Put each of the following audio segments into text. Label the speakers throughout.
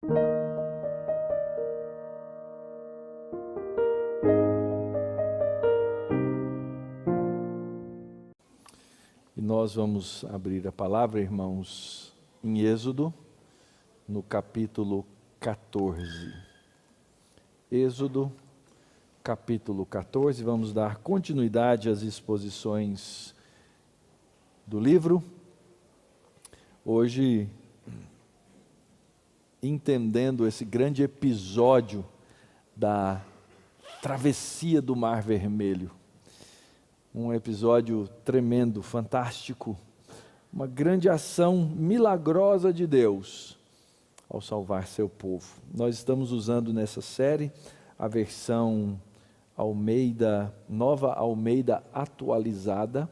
Speaker 1: E nós vamos abrir a palavra, irmãos, em Êxodo, no capítulo 14. Êxodo, capítulo 14, vamos dar continuidade às exposições do livro. Hoje, entendendo esse grande episódio da travessia do Mar Vermelho. Um episódio tremendo, fantástico, uma grande ação milagrosa de Deus ao salvar seu povo. Nós estamos usando nessa série a versão Almeida, Nova Almeida atualizada,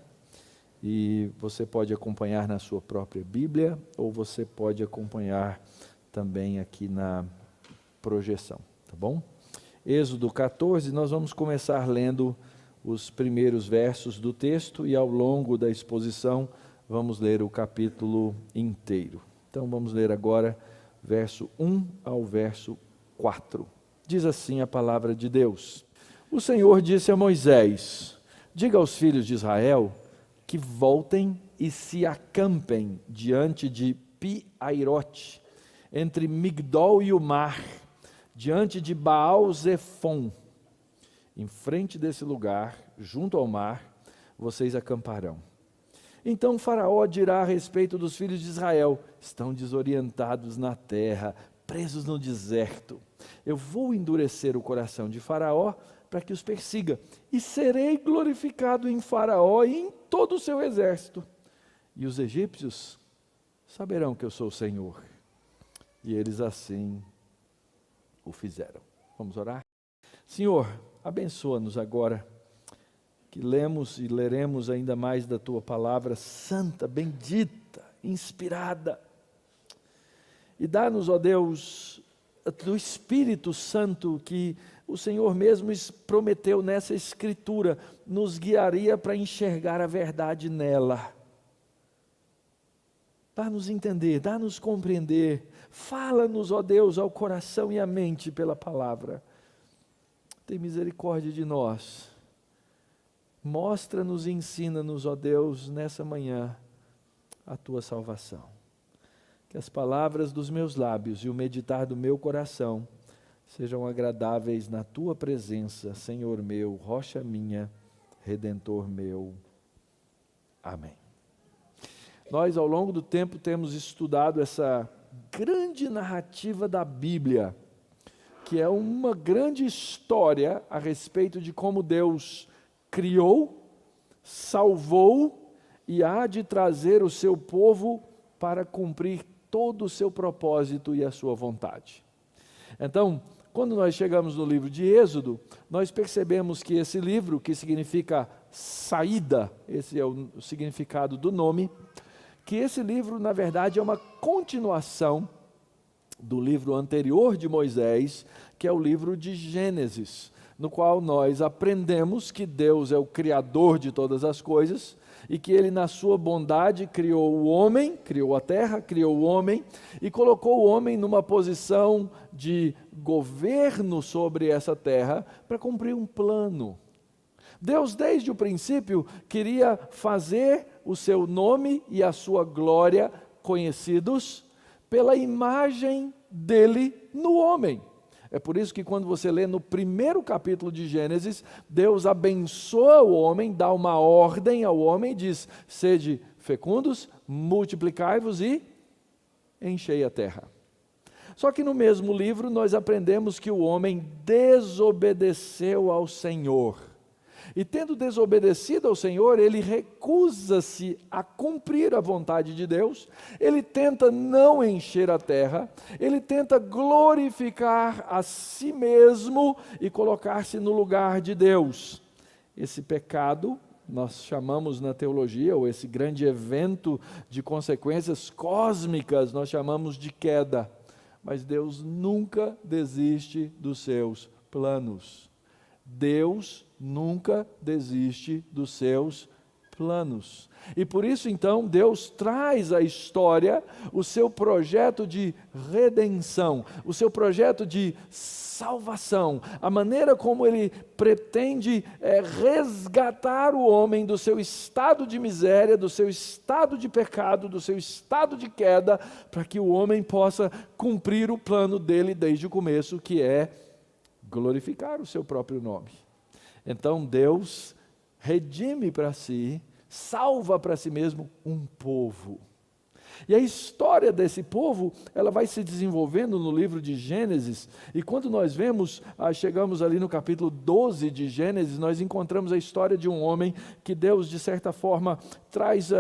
Speaker 1: e você pode acompanhar na sua própria Bíblia, ou você pode acompanhar também aqui na projeção, tá bom? Êxodo 14, nós vamos começar lendo os primeiros versos do texto, e ao longo da exposição vamos ler o capítulo inteiro. Então vamos ler agora verso 1 ao verso 4. Diz assim a palavra de Deus: O Senhor disse a Moisés: diga aos filhos de Israel que voltem e se acampem diante de Pi-Airote, entre Migdol e o mar, diante de Baal-Zefon. Em frente desse lugar, junto ao mar, vocês acamparão. Então Faraó dirá a respeito dos filhos de Israel: estão desorientados na terra, presos no deserto. Eu vou endurecer o coração de Faraó para que os persiga, e serei glorificado em Faraó e em todo o seu exército. E os egípcios saberão que eu sou o Senhor. E eles assim o fizeram. Vamos orar? Senhor, abençoa-nos agora, que lemos e leremos ainda mais da Tua palavra santa, bendita, inspirada. E dá-nos, ó Deus, do Espírito Santo, que o Senhor mesmo prometeu nessa Escritura, nos guiaria para enxergar a verdade nela. Dá-nos entender, dá-nos compreender, fala-nos, ó Deus, ao coração e à mente pela palavra. Tem misericórdia de nós. Mostra-nos e ensina-nos, ó Deus, nessa manhã, a Tua salvação. Que as palavras dos meus lábios e o meditar do meu coração sejam agradáveis na Tua presença, Senhor meu, rocha minha, Redentor meu. Amém. Nós, ao longo do tempo, temos estudado essa grande narrativa da Bíblia, que é uma grande história a respeito de como Deus criou, salvou e há de trazer o seu povo para cumprir todo o seu propósito e a sua vontade. Então, quando nós chegamos no livro de Êxodo, nós percebemos que esse livro, que significa saída, esse é o significado do nome, que esse livro, na verdade, é uma continuação do livro anterior de Moisés, que é o livro de Gênesis, no qual nós aprendemos que Deus é o Criador de todas as coisas e que Ele, na sua bondade, criou o homem, criou a terra, criou o homem e colocou o homem numa posição de governo sobre essa terra para cumprir um plano. Deus, desde o princípio, queria fazer o seu nome e a sua glória conhecidos pela imagem dele no homem. É por isso que quando você lê no primeiro capítulo de Gênesis, Deus abençoa o homem, dá uma ordem ao homem e diz: sede fecundos, multiplicai-vos e enchei a terra. Só que no mesmo livro nós aprendemos que o homem desobedeceu ao Senhor. E tendo desobedecido ao Senhor, ele recusa-se a cumprir a vontade de Deus, ele tenta não encher a terra, ele tenta glorificar a si mesmo e colocar-se no lugar de Deus. Esse pecado, nós chamamos na teologia, ou esse grande evento de consequências cósmicas, nós chamamos de queda. Mas Deus nunca desiste dos seus planos. Deus nunca desiste dos seus planos. E por isso então Deus traz à história o seu projeto de redenção, o seu projeto de salvação, a maneira como Ele pretende resgatar o homem do seu estado de miséria, do seu estado de pecado, do seu estado de queda, para que o homem possa cumprir o plano dele desde o começo, que é glorificar o seu próprio nome. Então Deus redime para si, salva para si mesmo um povo. E a história desse povo, ela vai se desenvolvendo no livro de Gênesis, e quando nós vemos, chegamos ali no capítulo 12 de Gênesis, nós encontramos a história de um homem que Deus, de certa forma, traz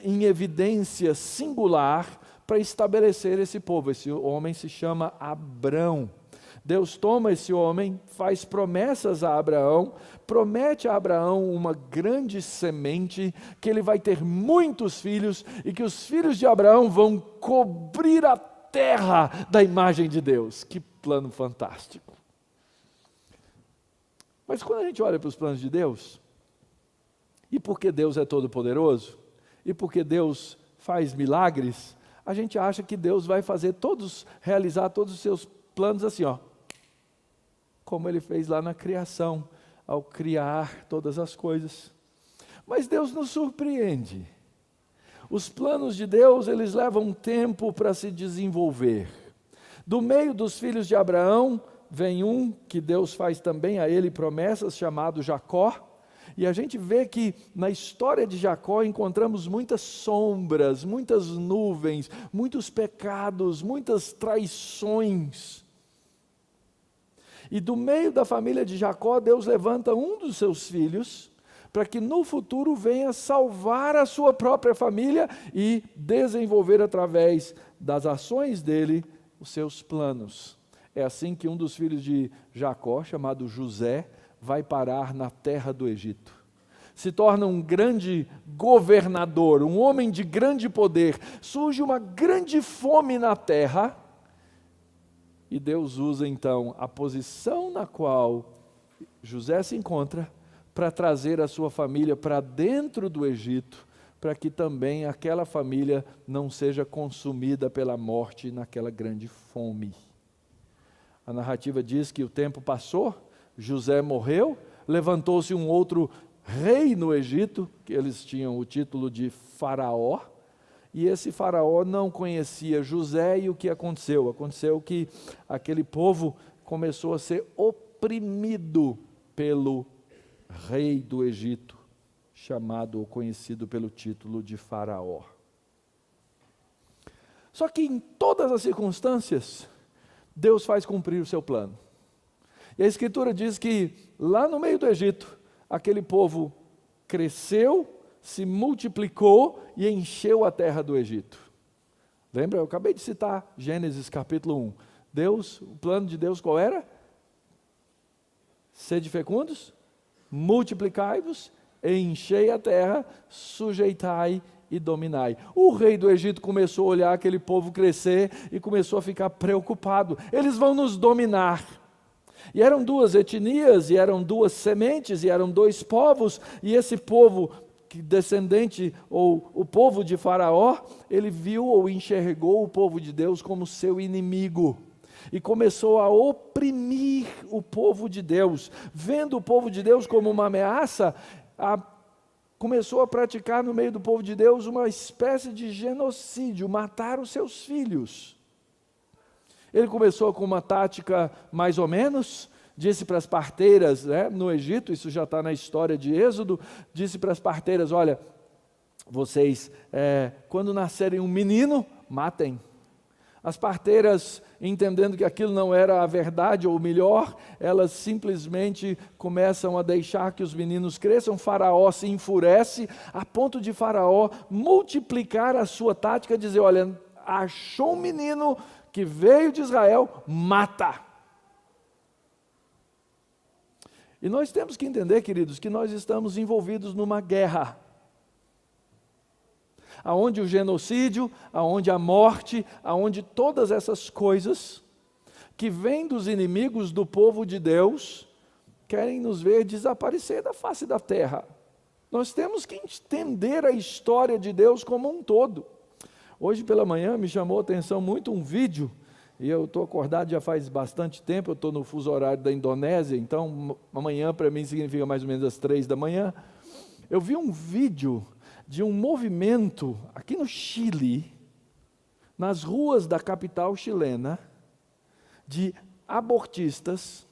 Speaker 1: em evidência singular para estabelecer esse povo. Esse homem se chama Abrão. Deus toma esse homem, faz promessas a Abraão, promete a Abraão uma grande semente, que ele vai ter muitos filhos e que os filhos de Abraão vão cobrir a terra da imagem de Deus. Que plano fantástico! Mas quando a gente olha para os planos de Deus, e porque Deus é todo-poderoso, e porque Deus faz milagres, a gente acha que Deus vai realizar todos os seus planos assim, como Ele fez lá na criação, ao criar todas as coisas. Mas Deus nos surpreende. Os planos de Deus, eles levam tempo para se desenvolver. Do meio dos filhos de Abraão, vem um que Deus faz também a ele promessas, chamado Jacó. E a gente vê que na história de Jacó encontramos muitas sombras, muitas nuvens, muitos pecados, muitas traições. E do meio da família de Jacó, Deus levanta um dos seus filhos, para que no futuro venha salvar a sua própria família e desenvolver através das ações dele os seus planos. É assim que um dos filhos de Jacó, chamado José, vai parar na terra do Egito. Se torna um grande governador, um homem de grande poder. Surge uma grande fome na terra. E Deus usa então a posição na qual José se encontra para trazer a sua família para dentro do Egito, para que também aquela família não seja consumida pela morte naquela grande fome. A narrativa diz que o tempo passou, José morreu, levantou-se um outro rei no Egito, que eles tinham o título de Faraó, e esse faraó não conhecia José, e o que aconteceu? Aconteceu que aquele povo começou a ser oprimido pelo rei do Egito, chamado ou conhecido pelo título de Faraó. Só que em todas as circunstâncias, Deus faz cumprir o seu plano. E a Escritura diz que lá no meio do Egito, aquele povo cresceu, se multiplicou e encheu a terra do Egito. Lembra? Eu acabei de citar Gênesis capítulo 1. O plano de Deus qual era? Sede fecundos, multiplicai-vos, enchei a terra, sujeitai e dominai. O rei do Egito começou a olhar aquele povo crescer e começou a ficar preocupado. Eles vão nos dominar. E eram duas etnias, e eram duas sementes, e eram dois povos, e esse povo descendente, ou o povo de Faraó, ele viu ou enxergou o povo de Deus como seu inimigo, e começou a oprimir o povo de Deus, vendo o povo de Deus como uma ameaça, começou a praticar no meio do povo de Deus uma espécie de genocídio, matar os seus filhos. Ele começou com uma tática mais ou menos, disse para as parteiras, no Egito, isso já está na história de Êxodo, disse para as parteiras, olha, vocês, quando nascerem um menino, matem. As parteiras, entendendo que aquilo não era a verdade ou o melhor, elas simplesmente começam a deixar que os meninos cresçam. Faraó se enfurece, a ponto de Faraó multiplicar a sua tática, dizer, olha, achou um menino que veio de Israel, mata. E nós temos que entender, queridos, que nós estamos envolvidos numa guerra, aonde o genocídio, aonde a morte, aonde todas essas coisas que vêm dos inimigos do povo de Deus, querem nos ver desaparecer da face da terra. Nós temos que entender a história de Deus como um todo. Hoje pela manhã me chamou a atenção muito um vídeo, e eu estou acordado já faz bastante tempo, eu estou no fuso horário da Indonésia, então amanhã para mim significa mais ou menos as 3 da manhã. Eu vi um vídeo de um movimento aqui no Chile, nas ruas da capital chilena, de abortistas,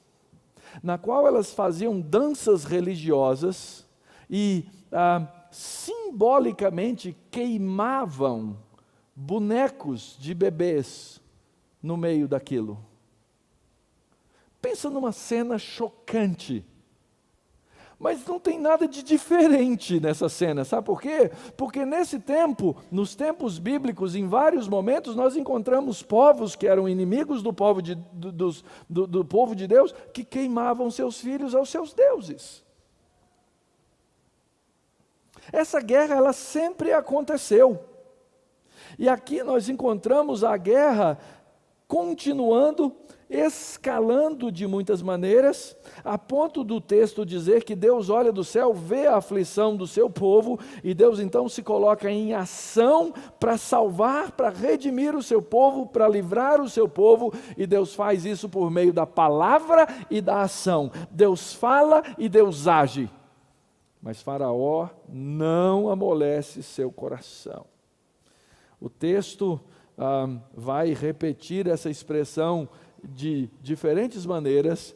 Speaker 1: na qual elas faziam danças religiosas e simbolicamente queimavam bonecos de bebês no meio daquilo. Pensa numa cena chocante. Mas não tem nada de diferente nessa cena, sabe por quê? Porque nesse tempo, nos tempos bíblicos, em vários momentos, nós encontramos povos que eram inimigos do povo do povo de Deus, que queimavam seus filhos aos seus deuses. Essa guerra, ela sempre aconteceu. E aqui nós encontramos a guerra continuando, escalando de muitas maneiras, a ponto do texto dizer que Deus olha do céu, vê a aflição do seu povo, e Deus então se coloca em ação para salvar, para redimir o seu povo, para livrar o seu povo, e Deus faz isso por meio da palavra e da ação. Deus fala e Deus age. Mas Faraó não amolece seu coração. O texto vai repetir essa expressão de diferentes maneiras,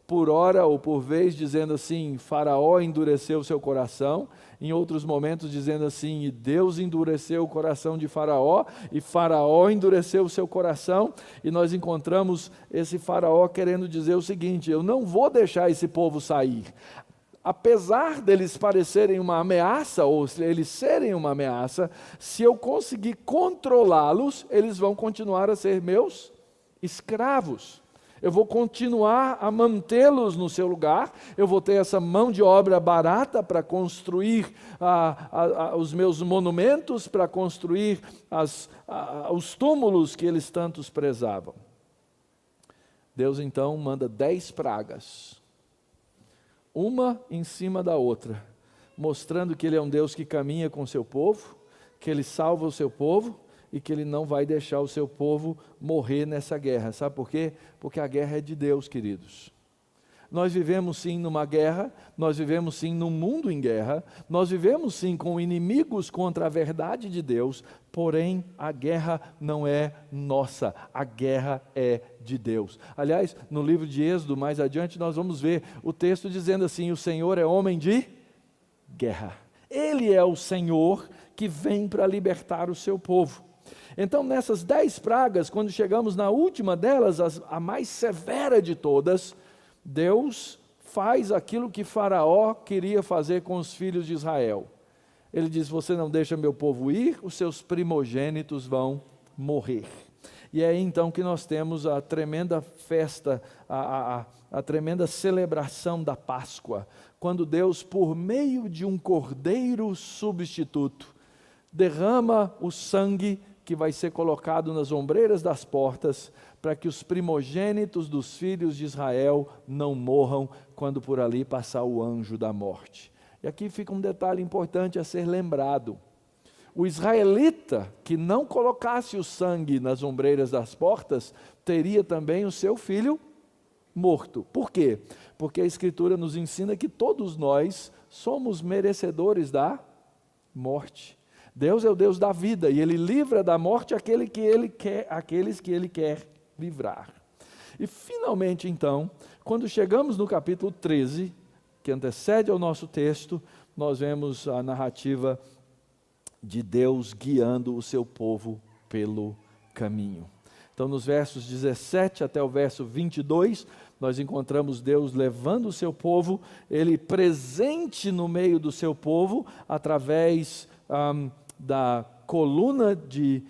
Speaker 1: por hora ou por vez dizendo assim, Faraó endureceu seu coração, em outros momentos dizendo assim, e Deus endureceu o coração de Faraó, e Faraó endureceu o seu coração, e nós encontramos esse Faraó querendo dizer o seguinte, eu não vou deixar esse povo sair. Apesar deles parecerem uma ameaça, ou eles serem uma ameaça, se eu conseguir controlá-los, eles vão continuar a ser meus escravos. Eu vou continuar a mantê-los no seu lugar, eu vou ter essa mão de obra barata para construir os meus monumentos, para construir os túmulos que eles tantos prezavam. Deus então manda 10 pragas. Uma em cima da outra, mostrando que Ele é um Deus que caminha com o seu povo, que Ele salva o seu povo e que Ele não vai deixar o seu povo morrer nessa guerra. Sabe por quê? Porque a guerra é de Deus, queridos. Nós vivemos sim numa guerra, nós vivemos sim num mundo em guerra, nós vivemos sim com inimigos contra a verdade de Deus, porém a guerra não é nossa, a guerra é de Deus. Aliás, no livro de Êxodo, mais adiante, nós vamos ver o texto dizendo assim, o Senhor é homem de guerra. Ele é o Senhor que vem para libertar o seu povo. Então, nessas 10 pragas, quando chegamos na última delas, a mais severa de todas, Deus faz aquilo que Faraó queria fazer com os filhos de Israel. Ele diz, você não deixa meu povo ir, os seus primogênitos vão morrer. E é aí então que nós temos a tremenda festa, a tremenda celebração da Páscoa, quando Deus, por meio de um cordeiro substituto, derrama o sangue que vai ser colocado nas ombreiras das portas, para que os primogênitos dos filhos de Israel não morram quando por ali passar o anjo da morte. E aqui fica um detalhe importante a ser lembrado. O israelita que não colocasse o sangue nas ombreiras das portas, teria também o seu filho morto. Por quê? Porque a Escritura nos ensina que todos nós somos merecedores da morte. Deus é o Deus da vida e Ele livra da morte aqueles que Ele quer livrar. E finalmente então, quando chegamos no capítulo 13, que antecede ao nosso texto, nós vemos a narrativa de Deus guiando o seu povo pelo caminho. Então nos versos 17 até o verso 22, nós encontramos Deus levando o seu povo, Ele presente no meio do seu povo, através da coluna de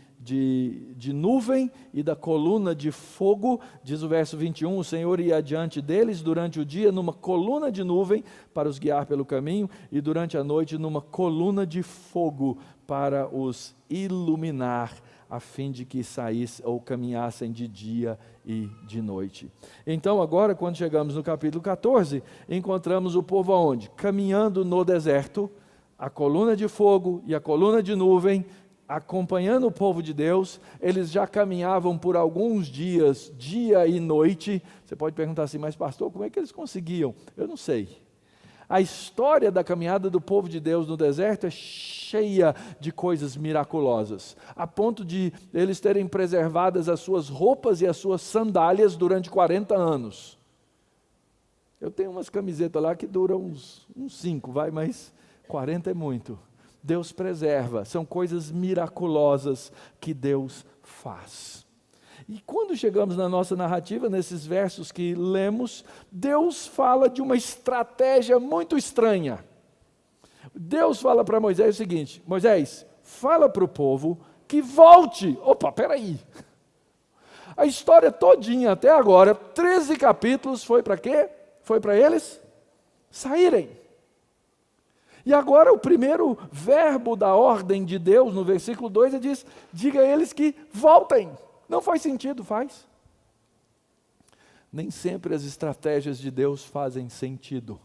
Speaker 1: nuvem e da coluna de fogo. Diz o verso 21, o Senhor ia adiante deles durante o dia numa coluna de nuvem para os guiar pelo caminho, e durante a noite numa coluna de fogo para os iluminar, a fim de que saíssem ou caminhassem de dia e de noite. Então agora, quando chegamos no capítulo 14, encontramos o povo aonde? Caminhando no deserto, a coluna de fogo e a coluna de nuvem, acompanhando o povo de Deus. Eles já caminhavam por alguns dias, dia e noite. Você pode perguntar assim, mas pastor, como é que eles conseguiam? Eu não sei. A história da caminhada do povo de Deus no deserto é cheia de coisas miraculosas, a ponto de eles terem preservadas as suas roupas e as suas sandálias durante 40 anos. Eu tenho umas camisetas lá que duram uns 5, mas 40 é muito. Deus preserva, são coisas miraculosas que Deus faz. E quando chegamos na nossa narrativa, nesses versos que lemos, Deus fala de uma estratégia muito estranha. Deus fala para Moisés o seguinte: Moisés, fala para o povo que volte. Opa, peraí. A história todinha até agora, 13 capítulos, foi para quê? Foi para eles saírem. E agora o primeiro verbo da ordem de Deus, no versículo 2, ele diz, diga a eles que voltem. Não faz sentido, faz? Nem sempre as estratégias de Deus fazem sentido.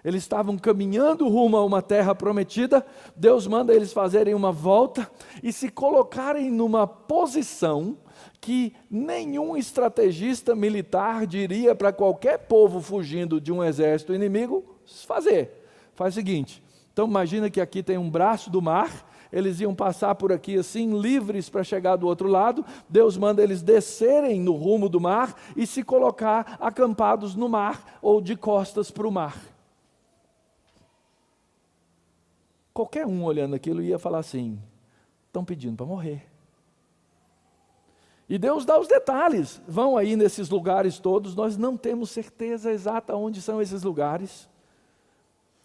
Speaker 1: Eles estavam caminhando rumo a uma terra prometida, Deus manda eles fazerem uma volta e se colocarem numa posição que nenhum estrategista militar diria para qualquer povo fugindo de um exército inimigo fazer. Faz o seguinte, então imagina que aqui tem um braço do mar, eles iam passar por aqui assim, livres para chegar do outro lado. Deus manda eles descerem no rumo do mar e se colocar acampados no mar ou de costas para o mar. Qualquer um olhando aquilo ia falar assim, estão pedindo para morrer. E Deus dá os detalhes, vão aí nesses lugares todos, nós não temos certeza exata onde são esses lugares.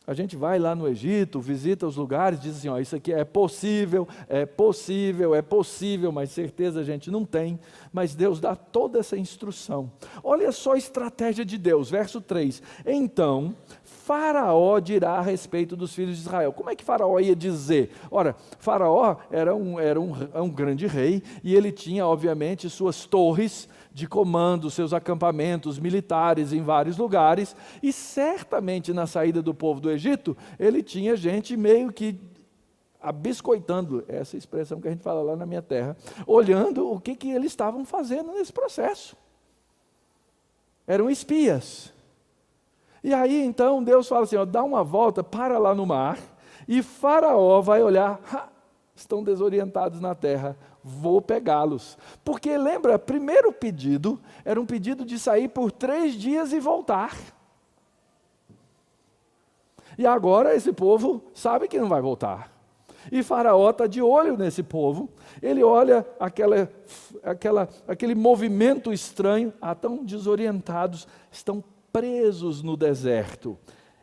Speaker 1: A gente vai lá no Egito, visita os lugares, diz assim, ó, isso aqui é possível, mas certeza a gente não tem. Mas Deus dá toda essa instrução. Olha só a estratégia de Deus, verso 3. Então, Faraó dirá a respeito dos filhos de Israel. Como é que Faraó ia dizer? Ora, Faraó era um grande rei, e ele tinha, obviamente, suas torres de comando, seus acampamentos militares em vários lugares, e certamente na saída do povo do Egito, ele tinha gente meio que abiscoitando, essa expressão que a gente fala lá na minha terra, olhando o que eles estavam fazendo nesse processo. Eram espias. E aí então Deus fala assim, ó, dá uma volta, para lá no mar, e Faraó vai olhar, estão desorientados na terra, vou pegá-los. Porque lembra, primeiro pedido, era um pedido de sair por 3 dias e voltar. E agora esse povo sabe que não vai voltar. E Faraó está de olho nesse povo, ele olha aquele movimento estranho, tão desorientados, estão presos no deserto.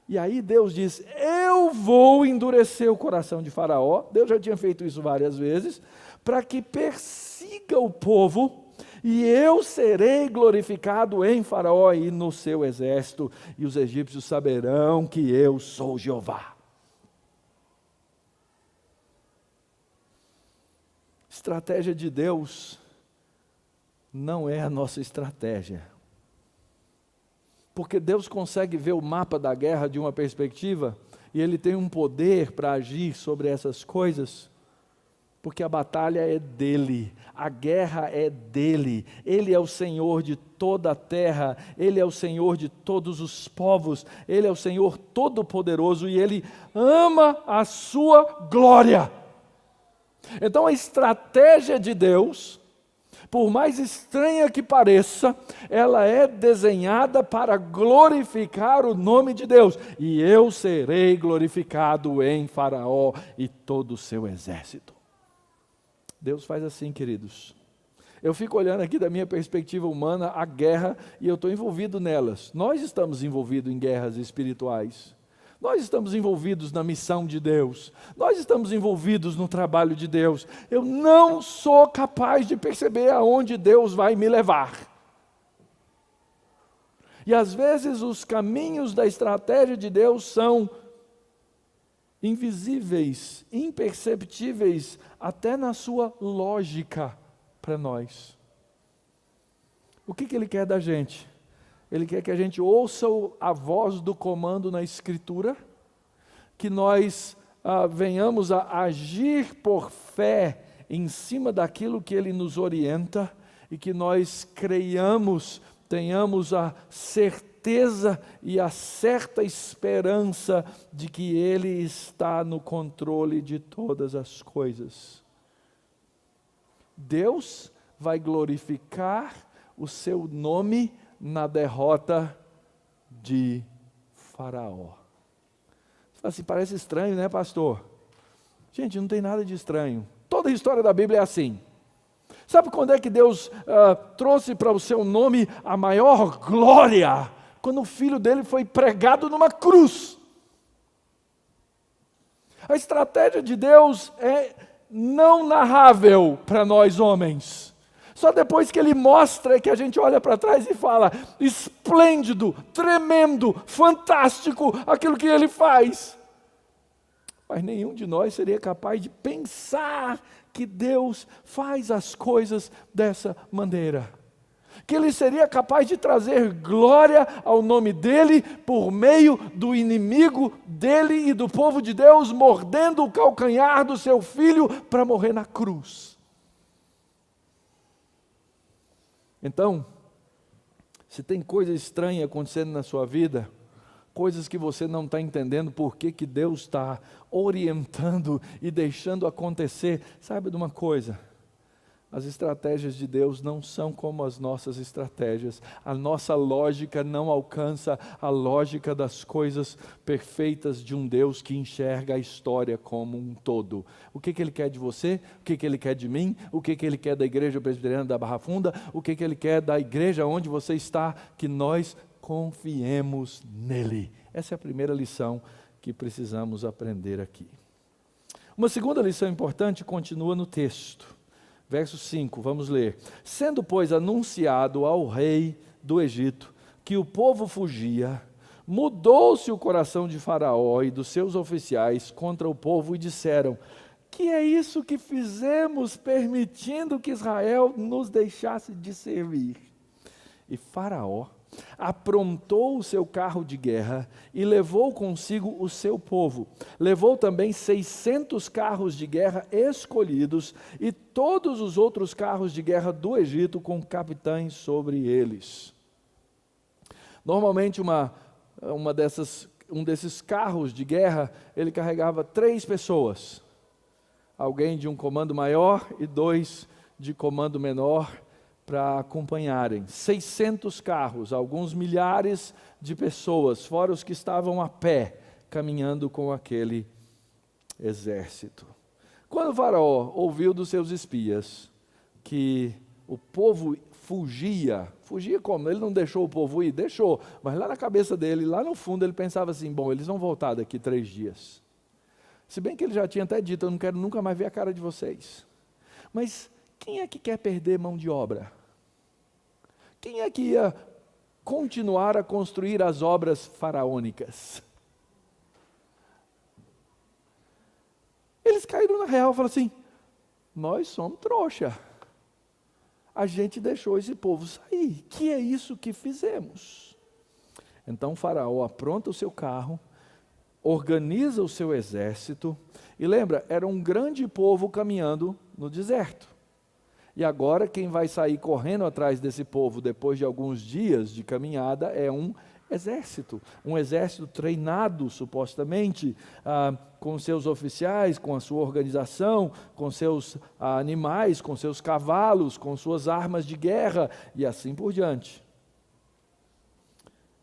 Speaker 1: E aí Deus diz, eu vou endurecer o coração de Faraó, Deus já tinha feito isso várias vezes, para que persiga o povo, e eu serei glorificado em Faraó e no seu exército, e os egípcios saberão que eu sou Jeová. Estratégia de Deus não é a nossa estratégia. Porque Deus consegue ver o mapa da guerra de uma perspectiva, e Ele tem um poder para agir sobre essas coisas, porque a batalha é dEle, a guerra é dEle, Ele é o Senhor de toda a terra, Ele é o Senhor de todos os povos, Ele é o Senhor todo-poderoso, e Ele ama a sua glória. Então a estratégia de Deus, por mais estranha que pareça, ela é desenhada para glorificar o nome de Deus. E eu serei glorificado em Faraó e todo o seu exército. Deus faz assim, queridos. Eu fico olhando aqui da minha perspectiva humana a guerra e eu estou envolvido nelas. Nós estamos envolvidos em guerras espirituais. Nós estamos envolvidos na missão de Deus. Nós estamos envolvidos no trabalho de Deus. Eu não sou capaz de perceber aonde Deus vai me levar. E às vezes os caminhos da estratégia de Deus são invisíveis, imperceptíveis, até na sua lógica para nós. O que Ele quer da gente? Ele quer que a gente ouça a voz do comando na Escritura, que nós venhamos a agir por fé em cima daquilo que Ele nos orienta e que nós creiamos, tenhamos a certeza e a certa esperança de que Ele está no controle de todas as coisas. Deus vai glorificar o seu nome na derrota de Faraó. Você fala assim, parece estranho, né, pastor? Gente, não tem nada de estranho. Toda a história da Bíblia é assim. Sabe quando é que Deus trouxe para o seu nome a maior glória? Quando o filho dele foi pregado numa cruz. A estratégia de Deus é não narrável para nós homens. Só depois que Ele mostra é que a gente olha para trás e fala, esplêndido, tremendo, fantástico, aquilo que Ele faz. Mas nenhum de nós seria capaz de pensar que Deus faz as coisas dessa maneira. Que Ele seria capaz de trazer glória ao nome dEle por meio do inimigo dEle e do povo de Deus mordendo o calcanhar do seu filho para morrer na cruz. Então, se tem coisa estranha acontecendo na sua vida, coisas que você não está entendendo por que Deus está orientando e deixando acontecer, saiba de uma coisa, as estratégias de Deus não são como as nossas estratégias, a nossa lógica não alcança a lógica das coisas perfeitas de um Deus que enxerga a história como um todo. O que Ele quer de você? O que Ele quer de mim? O que Ele quer da Igreja Presbiteriana da Barra Funda? O que Ele quer da igreja onde você está? Que nós confiemos nele. Essa é a primeira lição que precisamos aprender aqui. Uma segunda lição importante continua no texto. Verso 5, vamos ler. Sendo, pois, anunciado ao rei do Egito que o povo fugia, mudou-se o coração de Faraó e dos seus oficiais contra o povo e disseram, que é isso que fizemos permitindo que Israel nos deixasse de servir? E Faraó aprontou o seu carro de guerra e levou consigo o seu povo. Levou também 600 carros de guerra escolhidos e todos os outros carros de guerra do Egito com capitães sobre eles. Normalmente um desses carros de guerra, ele carregava 3 pessoas. Alguém de um comando maior e 2 de comando menor, para acompanharem. 600 carros, alguns milhares de pessoas, fora os que estavam a pé, caminhando com aquele exército. Quando Faraó ouviu dos seus espias que o povo fugia como? Ele não deixou o povo ir? Deixou, mas lá na cabeça dele, lá no fundo, ele pensava assim, bom, eles vão voltar daqui 3 dias. Se bem que ele já tinha até dito, eu não quero nunca mais ver a cara de vocês. Mas quem é que quer perder mão de obra? Quem é que ia continuar a construir as obras faraônicas? Eles caíram na real e falaram assim, nós somos trouxa. A gente deixou esse povo sair. Que é isso que fizemos? Então Faraó apronta o seu carro, organiza o seu exército, e lembra, era um grande povo caminhando no deserto. E agora quem vai sair correndo atrás desse povo depois de alguns dias de caminhada é um exército treinado supostamente, com seus oficiais, com a sua organização, com seus animais, com seus cavalos, com suas armas de guerra e assim por diante.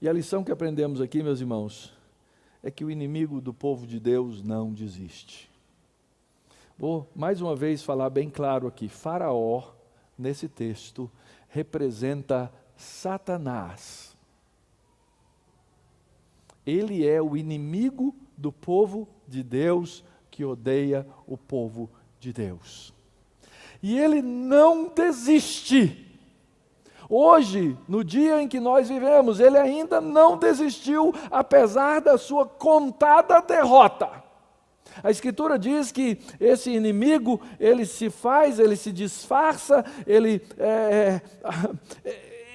Speaker 1: E a lição que aprendemos aqui, meus irmãos, é que o inimigo do povo de Deus não desiste. Vou mais uma vez falar bem claro aqui, Faraó, nesse texto, representa Satanás. Ele é o inimigo do povo de Deus, que odeia o povo de Deus. E ele não desiste. Hoje, no dia em que nós vivemos, ele ainda não desistiu, apesar da sua contada derrota. A Escritura diz que esse inimigo, ele se disfarça,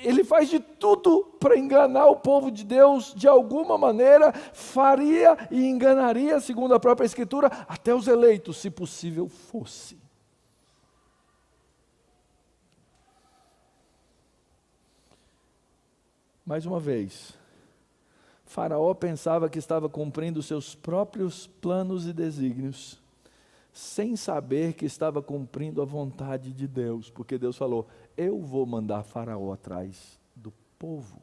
Speaker 1: ele faz de tudo para enganar o povo de Deus, de alguma maneira, faria e enganaria, segundo a própria Escritura, até os eleitos, se possível fosse. Mais uma vez, Faraó pensava que estava cumprindo seus próprios planos e desígnios, sem saber que estava cumprindo a vontade de Deus, porque Deus falou: eu vou mandar Faraó atrás do povo.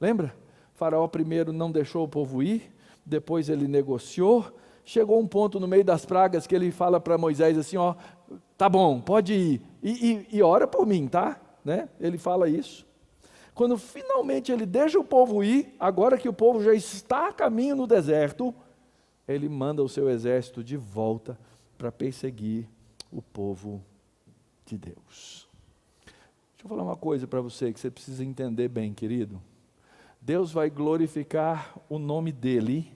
Speaker 1: Lembra? Faraó primeiro não deixou o povo ir, depois ele negociou, chegou um ponto no meio das pragas que ele fala para Moisés assim, ó, tá bom, pode ir, e ora por mim, tá? Né? Ele fala isso. Quando finalmente ele deixa o povo ir, agora que o povo já está a caminho no deserto, ele manda o seu exército de volta para perseguir o povo de Deus. Deixa eu falar uma coisa para você que você precisa entender bem, querido. Deus vai glorificar o nome dEle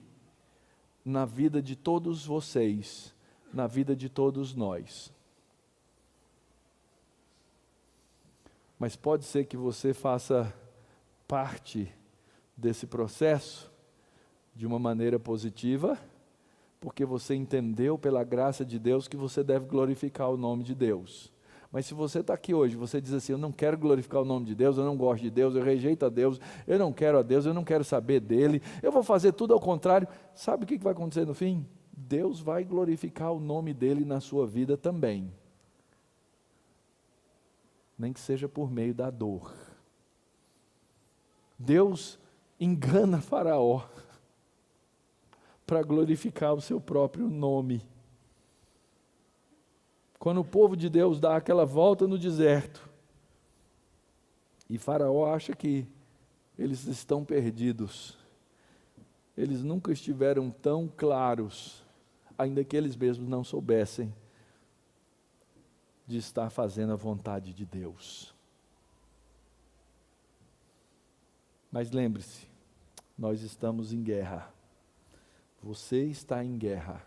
Speaker 1: na vida de todos vocês, na vida de todos nós. Mas pode ser que você faça parte desse processo de uma maneira positiva, porque você entendeu pela graça de Deus que você deve glorificar o nome de Deus. Mas se você está aqui hoje, você diz assim, eu não quero glorificar o nome de Deus, eu não gosto de Deus, eu rejeito a Deus, eu não quero a Deus, eu não quero saber dEle, eu vou fazer tudo ao contrário. Sabe o que vai acontecer no fim? Deus vai glorificar o nome dEle na sua vida também. Nem que seja por meio da dor. Deus engana Faraó para glorificar o seu próprio nome. Quando o povo de Deus dá aquela volta no deserto, e Faraó acha que eles estão perdidos, eles nunca estiveram tão claros, ainda que eles mesmos não soubessem, de estar fazendo a vontade de Deus. Mas lembre-se, nós estamos em guerra. Você está em guerra.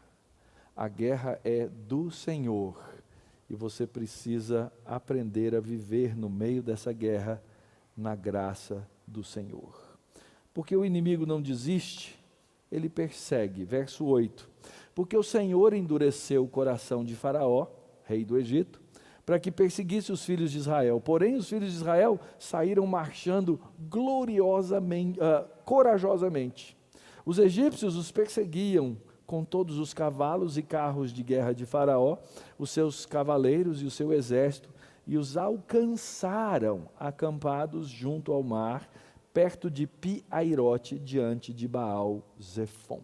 Speaker 1: A guerra é do Senhor. E você precisa aprender a viver no meio dessa guerra, na graça do Senhor. Porque o inimigo não desiste, ele persegue. Verso 8. Porque o Senhor endureceu o coração de Faraó, rei do Egito, para que perseguisse os filhos de Israel. Porém, os filhos de Israel saíram marchando corajosamente. Os egípcios os perseguiam com todos os cavalos e carros de guerra de Faraó, os seus cavaleiros e o seu exército, e os alcançaram acampados junto ao mar, perto de Pi-Airote, diante de Baal-Zefon.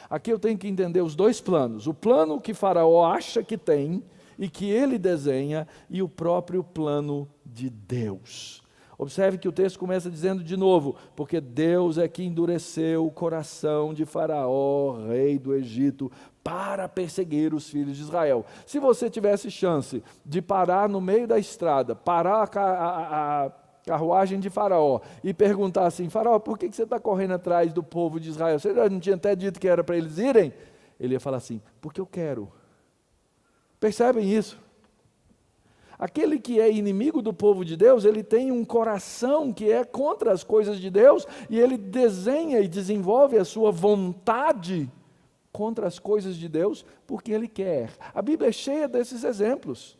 Speaker 1: Aqui eu tenho que entender os dois planos. O plano que Faraó acha que tem, e que ele desenha, e o próprio plano de Deus. Observe que o texto começa dizendo de novo, porque Deus é que endureceu o coração de Faraó, rei do Egito, para perseguir os filhos de Israel. Se você tivesse chance de parar no meio da estrada, parar a carruagem de Faraó e perguntar assim, Faraó, por que você está correndo atrás do povo de Israel? Você já não tinha até dito que era para eles irem? Ele ia falar assim, porque eu quero. Percebem isso? Aquele que é inimigo do povo de Deus, ele tem um coração que é contra as coisas de Deus, e ele desenha e desenvolve a sua vontade contra as coisas de Deus, porque ele quer. A Bíblia é cheia desses exemplos.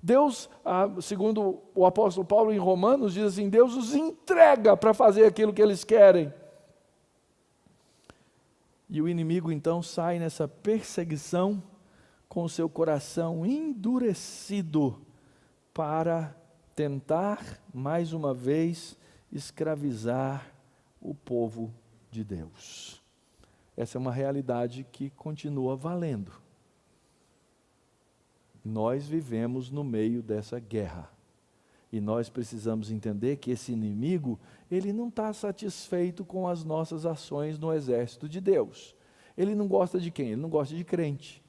Speaker 1: Deus, segundo o apóstolo Paulo em Romanos, diz assim, Deus os entrega para fazer aquilo que eles querem. E o inimigo então sai nessa perseguição com o seu coração endurecido para tentar mais uma vez escravizar o povo de Deus. Essa é uma realidade que continua valendo. Nós vivemos no meio dessa guerra. E nós precisamos entender que esse inimigo, ele não está satisfeito com as nossas ações no exército de Deus. Ele não gosta de quem? Ele não gosta de crente.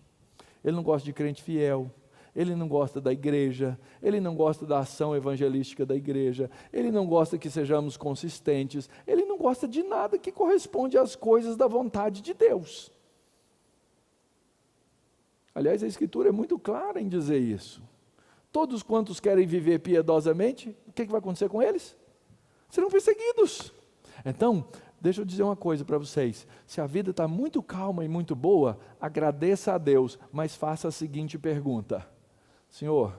Speaker 1: Ele não gosta de crente fiel. Ele não gosta da igreja. Ele não gosta da ação evangelística da igreja. Ele não gosta que sejamos consistentes. Ele não gosta de nada que corresponde às coisas da vontade de Deus. Aliás, a Escritura é muito clara em dizer isso. todos quantos querem viver piedosamente, o que vai acontecer com eles? Serão perseguidos. Então, deixa eu dizer uma coisa para vocês, se a vida está muito calma e muito boa, agradeça a Deus, mas faça a seguinte pergunta: Senhor,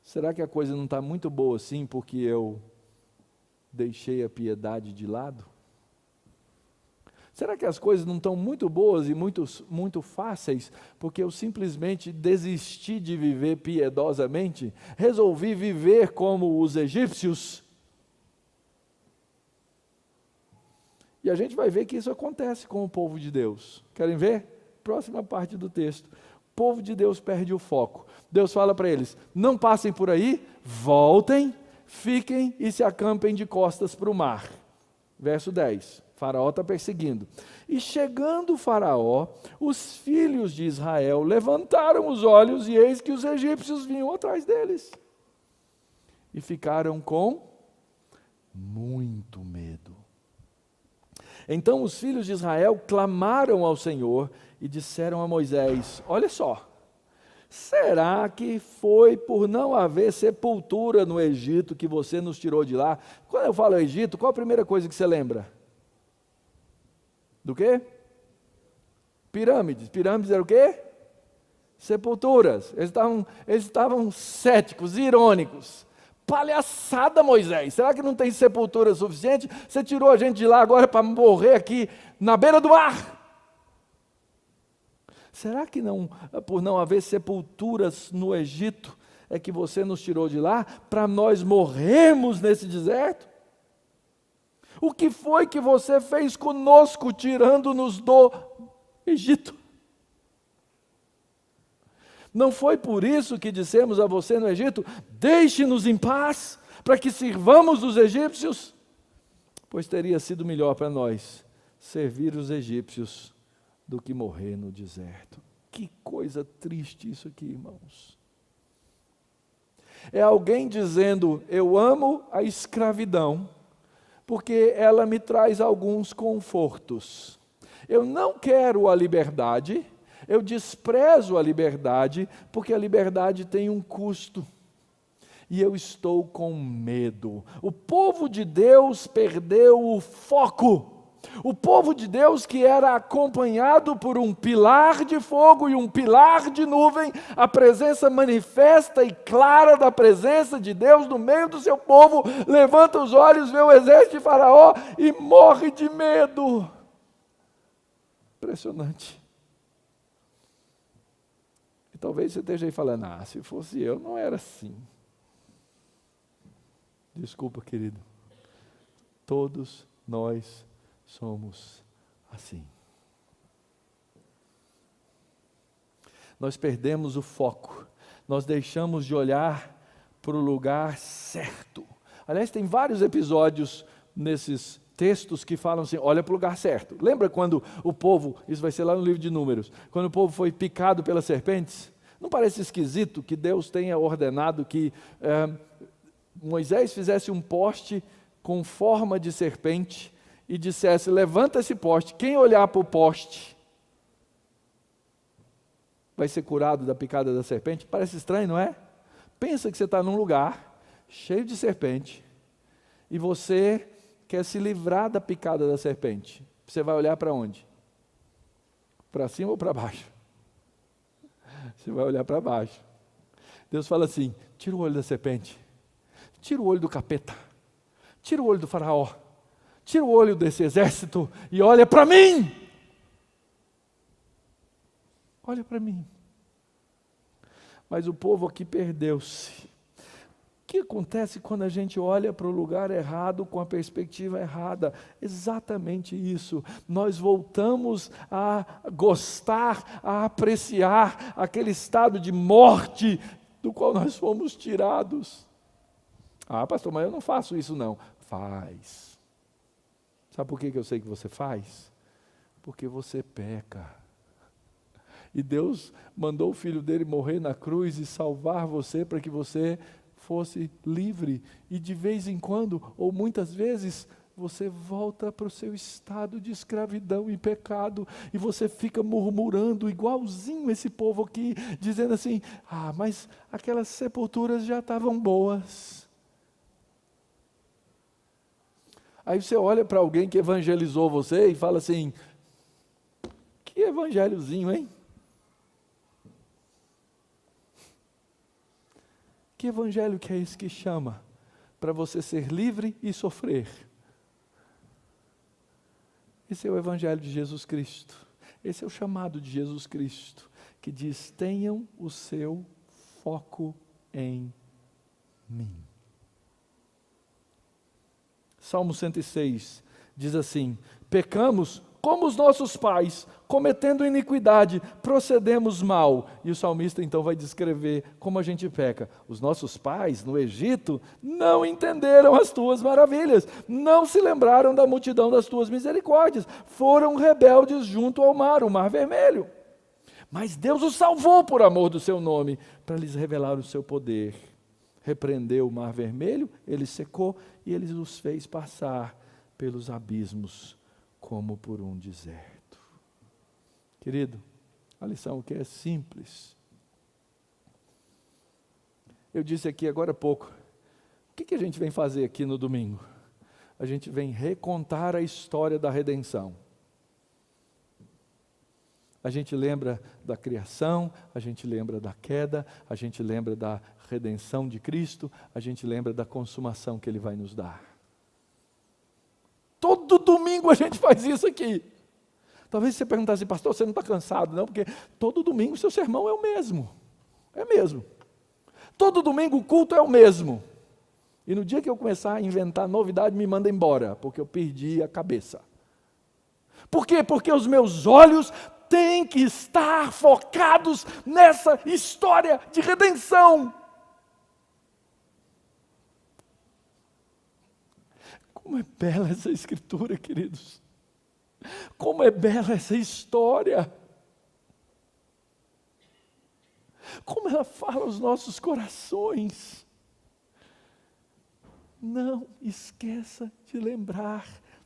Speaker 1: será que a coisa não está muito boa assim porque eu deixei a piedade de lado? Será que as coisas não estão muito boas e muito fáceis porque eu simplesmente desisti de viver piedosamente? Resolvi viver como os egípcios? E a gente vai ver que isso acontece com o povo de Deus. Querem ver? Próxima parte do texto. O povo de Deus perde o foco. Deus fala para eles: não passem por aí, voltem, fiquem e se acampem de costas para o mar. Verso 10. Faraó está perseguindo. E chegando o Faraó, os filhos de Israel levantaram os olhos e eis que os egípcios vinham atrás deles. E ficaram com muito medo. Então os filhos de Israel clamaram ao Senhor e disseram a Moisés: olha só, será que foi por não haver sepultura no Egito que você nos tirou de lá? Quando eu falo Egito, qual a primeira coisa que você lembra? Do quê? Pirâmides. Pirâmides era o quê? Sepulturas. Eles estavam céticos, irônicos. Palhaçada, Moisés, será que não tem sepultura suficiente? Você tirou a gente de lá agora para morrer aqui na beira do mar? Será que não, por não haver sepulturas no Egito, é que você nos tirou de lá para nós morrermos nesse deserto? O que foi que você fez conosco tirando-nos do Egito? Não foi por isso que dissemos a você no Egito: deixe-nos em paz, para que sirvamos os egípcios? Pois teria sido melhor para nós servir os egípcios do que morrer no deserto. Que coisa triste isso aqui, irmãos. É alguém dizendo: eu amo a escravidão, porque ela me traz alguns confortos. Eu não quero a liberdade, eu desprezo a liberdade, porque a liberdade tem um custo. E eu estou com medo. O povo de Deus perdeu o foco. O povo de Deus, que era acompanhado por um pilar de fogo e um pilar de nuvem, a presença manifesta e clara da presença de Deus no meio do seu povo, levanta os olhos, vê o exército de Faraó e morre de medo. Impressionante. E talvez você esteja aí falando: se fosse eu, não era assim. Desculpa, querido. Todos nós somos assim. Nós perdemos o foco. Nós deixamos de olhar para o lugar certo. Aliás, tem vários episódios nesses textos que falam assim: olha para o lugar certo. Lembra quando o povo, isso vai ser lá no livro de Números, quando o povo foi picado pelas serpentes? Não parece esquisito que Deus tenha ordenado que Moisés fizesse um poste com forma de serpente e dissesse: levanta esse poste, quem olhar para o poste vai ser curado da picada da serpente? Parece estranho, não é? Pensa que você está num lugar cheio de serpente e você quer se livrar da picada da serpente. Você vai olhar para onde? Para cima ou para baixo? Você vai olhar para baixo. Deus fala assim: tira o olho da serpente, tira o olho do capeta, tira o olho do Faraó, tira o olho desse exército e olha para mim. Olha para mim. Mas o povo aqui perdeu-se. O que acontece quando a gente olha para o lugar errado com a perspectiva errada? Exatamente isso. Nós voltamos a gostar, a apreciar aquele estado de morte do qual nós fomos tirados. Pastor, mas eu não faço isso não. Faz. Sabe por que eu sei que você faz? Porque você peca. E Deus mandou o Filho dele morrer na cruz e salvar você para que você fosse livre. E de vez em quando, ou muitas vezes, você volta para o seu estado de escravidão e pecado, e você fica murmurando igualzinho esse povo aqui, dizendo assim: mas aquelas sepulturas já estavam boas. Aí você olha para alguém que evangelizou você e fala assim: que evangelhozinho, hein? Que evangelho que é esse que chama para você ser livre e sofrer? Esse é o evangelho de Jesus Cristo. Esse é o chamado de Jesus Cristo, que diz: tenham o seu foco em mim. Salmo 106 diz assim: pecamos como os nossos pais, cometendo iniquidade, procedemos mal. E o salmista então vai descrever como a gente peca. Os nossos pais no Egito não entenderam as tuas maravilhas, não se lembraram da multidão das tuas misericórdias, foram rebeldes junto ao mar, o Mar Vermelho. Mas Deus os salvou por amor do seu nome, para lhes revelar o seu poder. Repreendeu o Mar Vermelho, ele secou e ele os fez passar pelos abismos como por um deserto. Querido, a lição aqui é simples. Eu disse aqui agora há pouco, o que a gente vem fazer aqui no domingo? A gente vem recontar a história da redenção. A gente lembra da criação, a gente lembra da queda, a gente lembra da redenção de Cristo, a gente lembra da consumação que Ele vai nos dar. Todo domingo a gente faz isso aqui. Talvez você perguntasse: pastor, você não está cansado? Não, porque todo domingo o seu sermão é o mesmo. É mesmo. Todo domingo o culto é o mesmo. E no dia que eu começar a inventar novidade, me manda embora, porque eu perdi a cabeça. Por quê? Porque os meus olhos têm que estar focados nessa história de redenção. Como é bela essa escritura, queridos. Como é bela essa história. Como ela fala aos nossos corações. Não esqueça de lembrar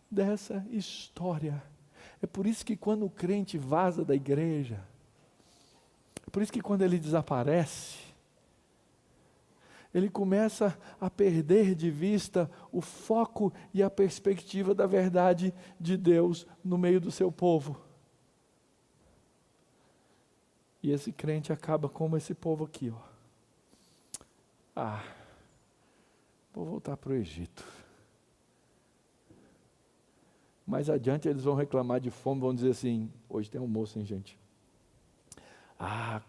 Speaker 1: dessa história. É por isso que quando o crente vaza da igreja, é por isso que quando ele desaparece, ele começa a perder de vista o foco e a perspectiva da verdade de Deus no meio do seu povo. E esse crente acaba como esse povo aqui, vou voltar para o Egito. Mais adiante eles vão reclamar de fome, vão dizer assim: hoje tem almoço, hein, gente?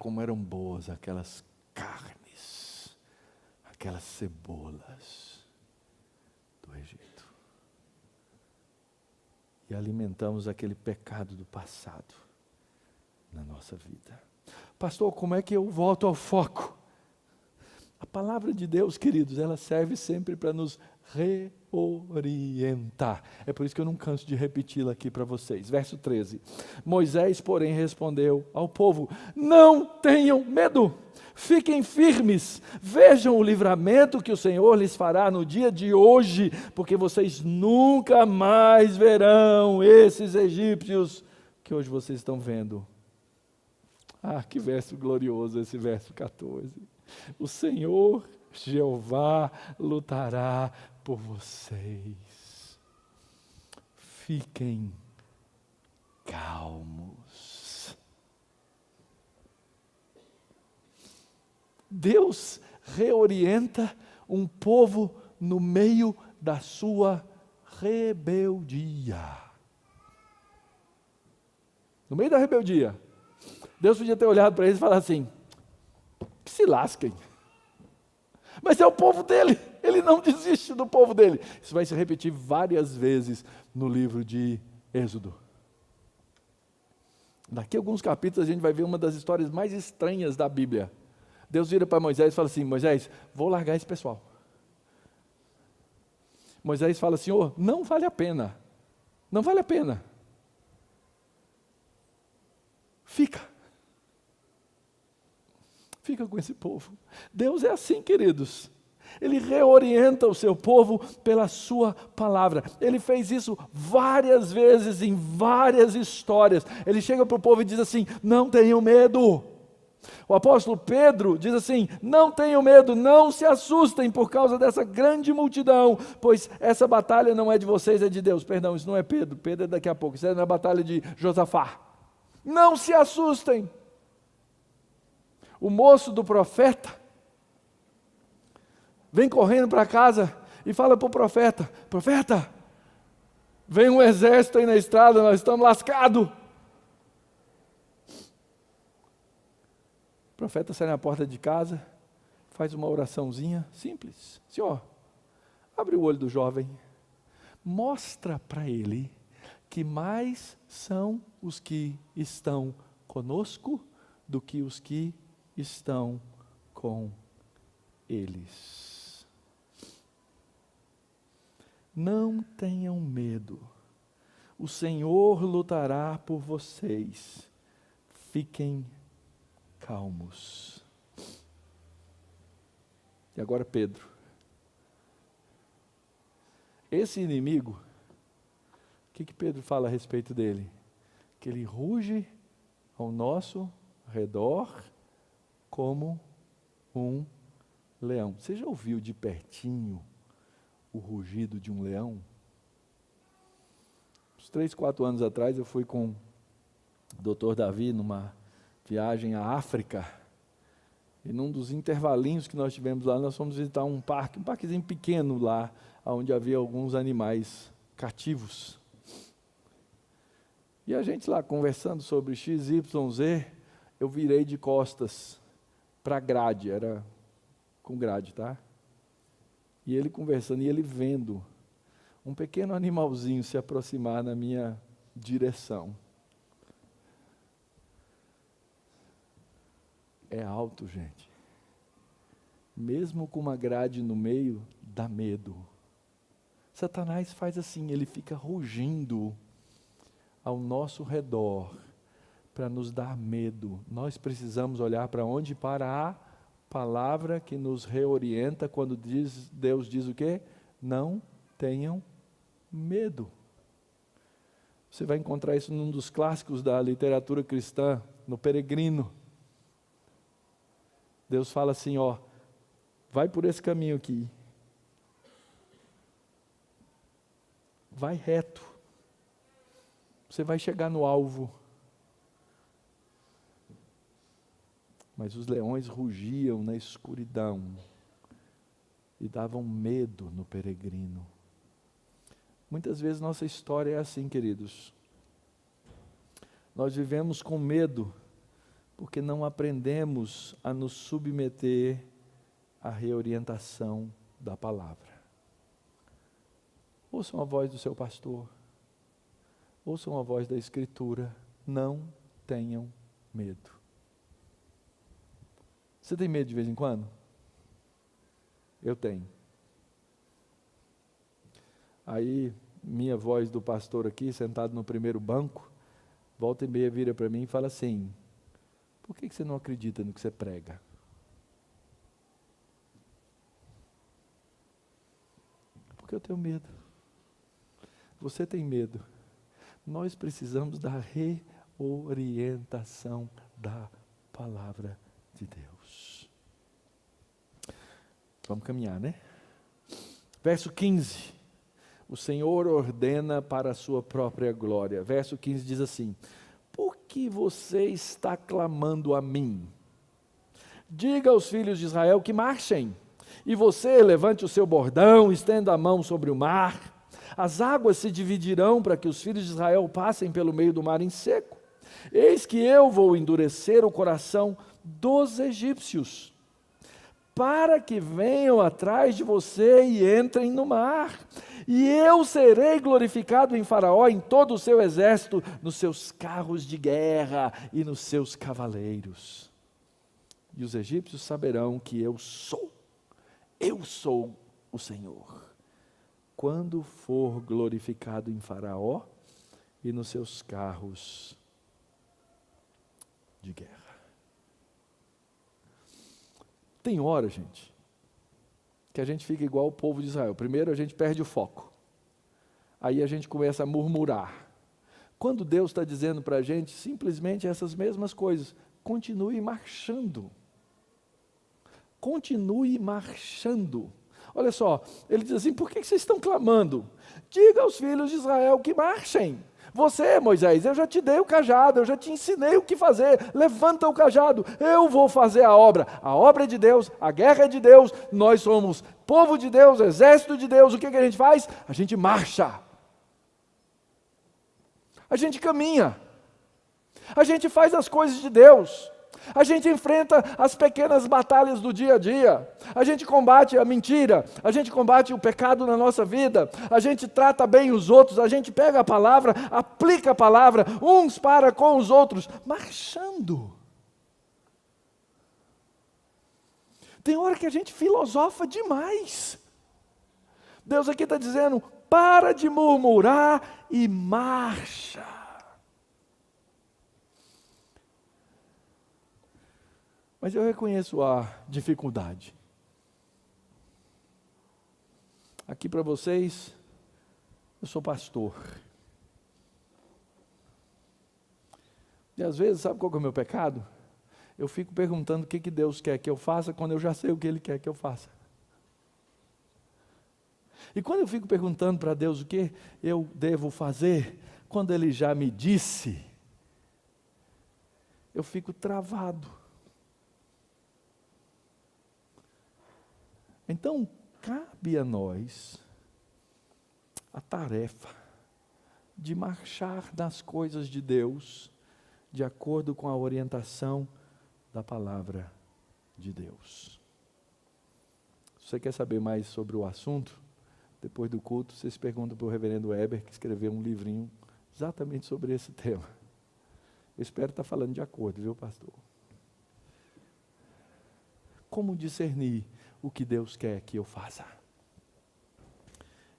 Speaker 1: Como eram boas aquelas carnes, aquelas cebolas do Egito. E alimentamos aquele pecado do passado na nossa vida. Pastor, como é que eu volto ao foco? A palavra de Deus, queridos, ela serve sempre para nos reorientar. É por isso que eu não canso de repeti-la aqui para vocês. Verso 13. Moisés, porém, respondeu ao povo: não tenham medo, fiquem firmes, vejam o livramento que o Senhor lhes fará no dia de hoje, porque vocês nunca mais verão esses egípcios que hoje vocês estão vendo. Que verso glorioso esse verso 14. O Senhor Jeová lutará por vocês. Fiquem calmos. Deus reorienta um povo no meio da sua rebeldia. No meio da rebeldia, Deus podia ter olhado para eles e falado assim: que se lasquem. Mas é o povo dele, ele não desiste do povo dele. Isso vai se repetir várias vezes no livro de Êxodo. Daqui a alguns capítulos a gente vai ver uma das histórias mais estranhas da Bíblia. Deus vira para Moisés e fala assim: Moisés, vou largar esse pessoal. Moisés fala: Senhor, não vale a pena. Não vale a pena. Fica com esse povo. Deus é assim, queridos. Ele reorienta o seu povo pela sua palavra. Ele fez isso várias vezes em várias histórias. Ele chega para o povo e diz assim: não tenham medo. O apóstolo Pedro diz assim: não tenham medo, não se assustem por causa dessa grande multidão, pois essa batalha não é de vocês, é de Deus. Perdão, isso não é Pedro, Pedro é daqui a pouco, isso é na batalha de Josafá. Não se assustem. O moço do profeta vem correndo para casa e fala para o profeta: profeta, vem um exército aí na estrada, nós estamos lascados. O profeta sai na porta de casa, faz uma oraçãozinha simples. Senhor, abre o olho do jovem, mostra para ele que mais são os que estão conosco do que os que estão com eles. Não tenham medo, o Senhor lutará por vocês, fiquem calmos. E agora Pedro. Esse inimigo, o que Pedro fala a respeito dele? Que ele ruge ao nosso redor como um leão. Você já ouviu de pertinho o rugido de um leão? Uns 3, 4 anos atrás eu fui com o Dr. Davi numa viagem à África, e num dos intervalinhos que nós tivemos lá, nós fomos visitar um parquezinho pequeno lá, onde havia alguns animais cativos. E a gente lá conversando sobre XYZ, eu virei de costas para a grade, era com grade, tá? E ele conversando, e ele vendo um pequeno animalzinho se aproximar na minha direção. É alto, gente. Mesmo com uma grade no meio, dá medo. Satanás faz assim, ele fica rugindo ao nosso redor para nos dar medo. Nós precisamos olhar para onde? Para a palavra que nos reorienta quando Deus diz o quê? Não tenham medo. Você vai encontrar isso num dos clássicos da literatura cristã, no Peregrino. Deus fala assim, ó, vai por esse caminho aqui. Vai reto. Você vai chegar no alvo. Mas os leões rugiam na escuridão e davam medo no peregrino. Muitas vezes nossa história é assim, queridos. Nós vivemos com medo porque não aprendemos a nos submeter à reorientação da palavra. Ouçam a voz do seu pastor, ouçam a voz da Escritura, não tenham medo. Você tem medo de vez em quando? Eu tenho. Aí, minha voz do pastor aqui, sentado no primeiro banco, volta e meia vira para mim e fala assim: por que você não acredita no que você prega? Porque eu tenho medo. Você tem medo. Nós precisamos da reorientação da palavra de Deus. Vamos caminhar, né? Verso 15. O Senhor ordena para a sua própria glória. Verso 15 diz assim: por que você está clamando a mim? Diga aos filhos de Israel que marchem. E você levante o seu bordão, estenda a mão sobre o mar. As águas se dividirão para que os filhos de Israel passem pelo meio do mar em seco. Eis que eu vou endurecer o coração dos egípcios, para que venham atrás de você e entrem no mar. E eu serei glorificado em Faraó, em todo o seu exército, nos seus carros de guerra e nos seus cavaleiros. E os egípcios saberão que eu sou o Senhor, quando for glorificado em Faraó e nos seus carros de guerra. Tem hora, gente, que a gente fica igual o povo de Israel. Primeiro a gente perde o foco. Aí a gente começa a murmurar. Quando Deus está dizendo para a gente simplesmente essas mesmas coisas, continue marchando. Continue marchando. Olha só, ele diz assim, por que vocês estão clamando? Diga aos filhos de Israel que marchem. Você, Moisés, eu já te dei o cajado, eu já te ensinei o que fazer, levanta o cajado, eu vou fazer a obra é de Deus, a guerra é de Deus, nós somos povo de Deus, exército de Deus, o que a gente faz? A gente marcha, a gente caminha, a gente faz as coisas de Deus, a gente enfrenta as pequenas batalhas do dia a dia, a gente combate a mentira, a gente combate o pecado na nossa vida, a gente trata bem os outros, a gente pega a palavra, aplica a palavra, uns para com os outros, marchando. Tem hora que a gente filosofa demais. Deus aqui está dizendo, para de murmurar e marcha. Mas eu reconheço a dificuldade. Aqui para vocês, eu sou pastor. E às vezes, sabe qual que é o meu pecado? Eu fico perguntando o que Deus quer que eu faça, quando eu já sei o que Ele quer que eu faça. E quando eu fico perguntando para Deus o que eu devo fazer, quando Ele já me disse, eu fico travado. Então, cabe a nós a tarefa de marchar nas coisas de Deus, de acordo com a orientação da palavra de Deus. Se você quer saber mais sobre o assunto, depois do culto, vocês perguntam para o reverendo Heber, que escreveu um livrinho exatamente sobre esse tema. Eu espero estar falando de acordo, viu, pastor? Como discernir o que Deus quer que eu faça?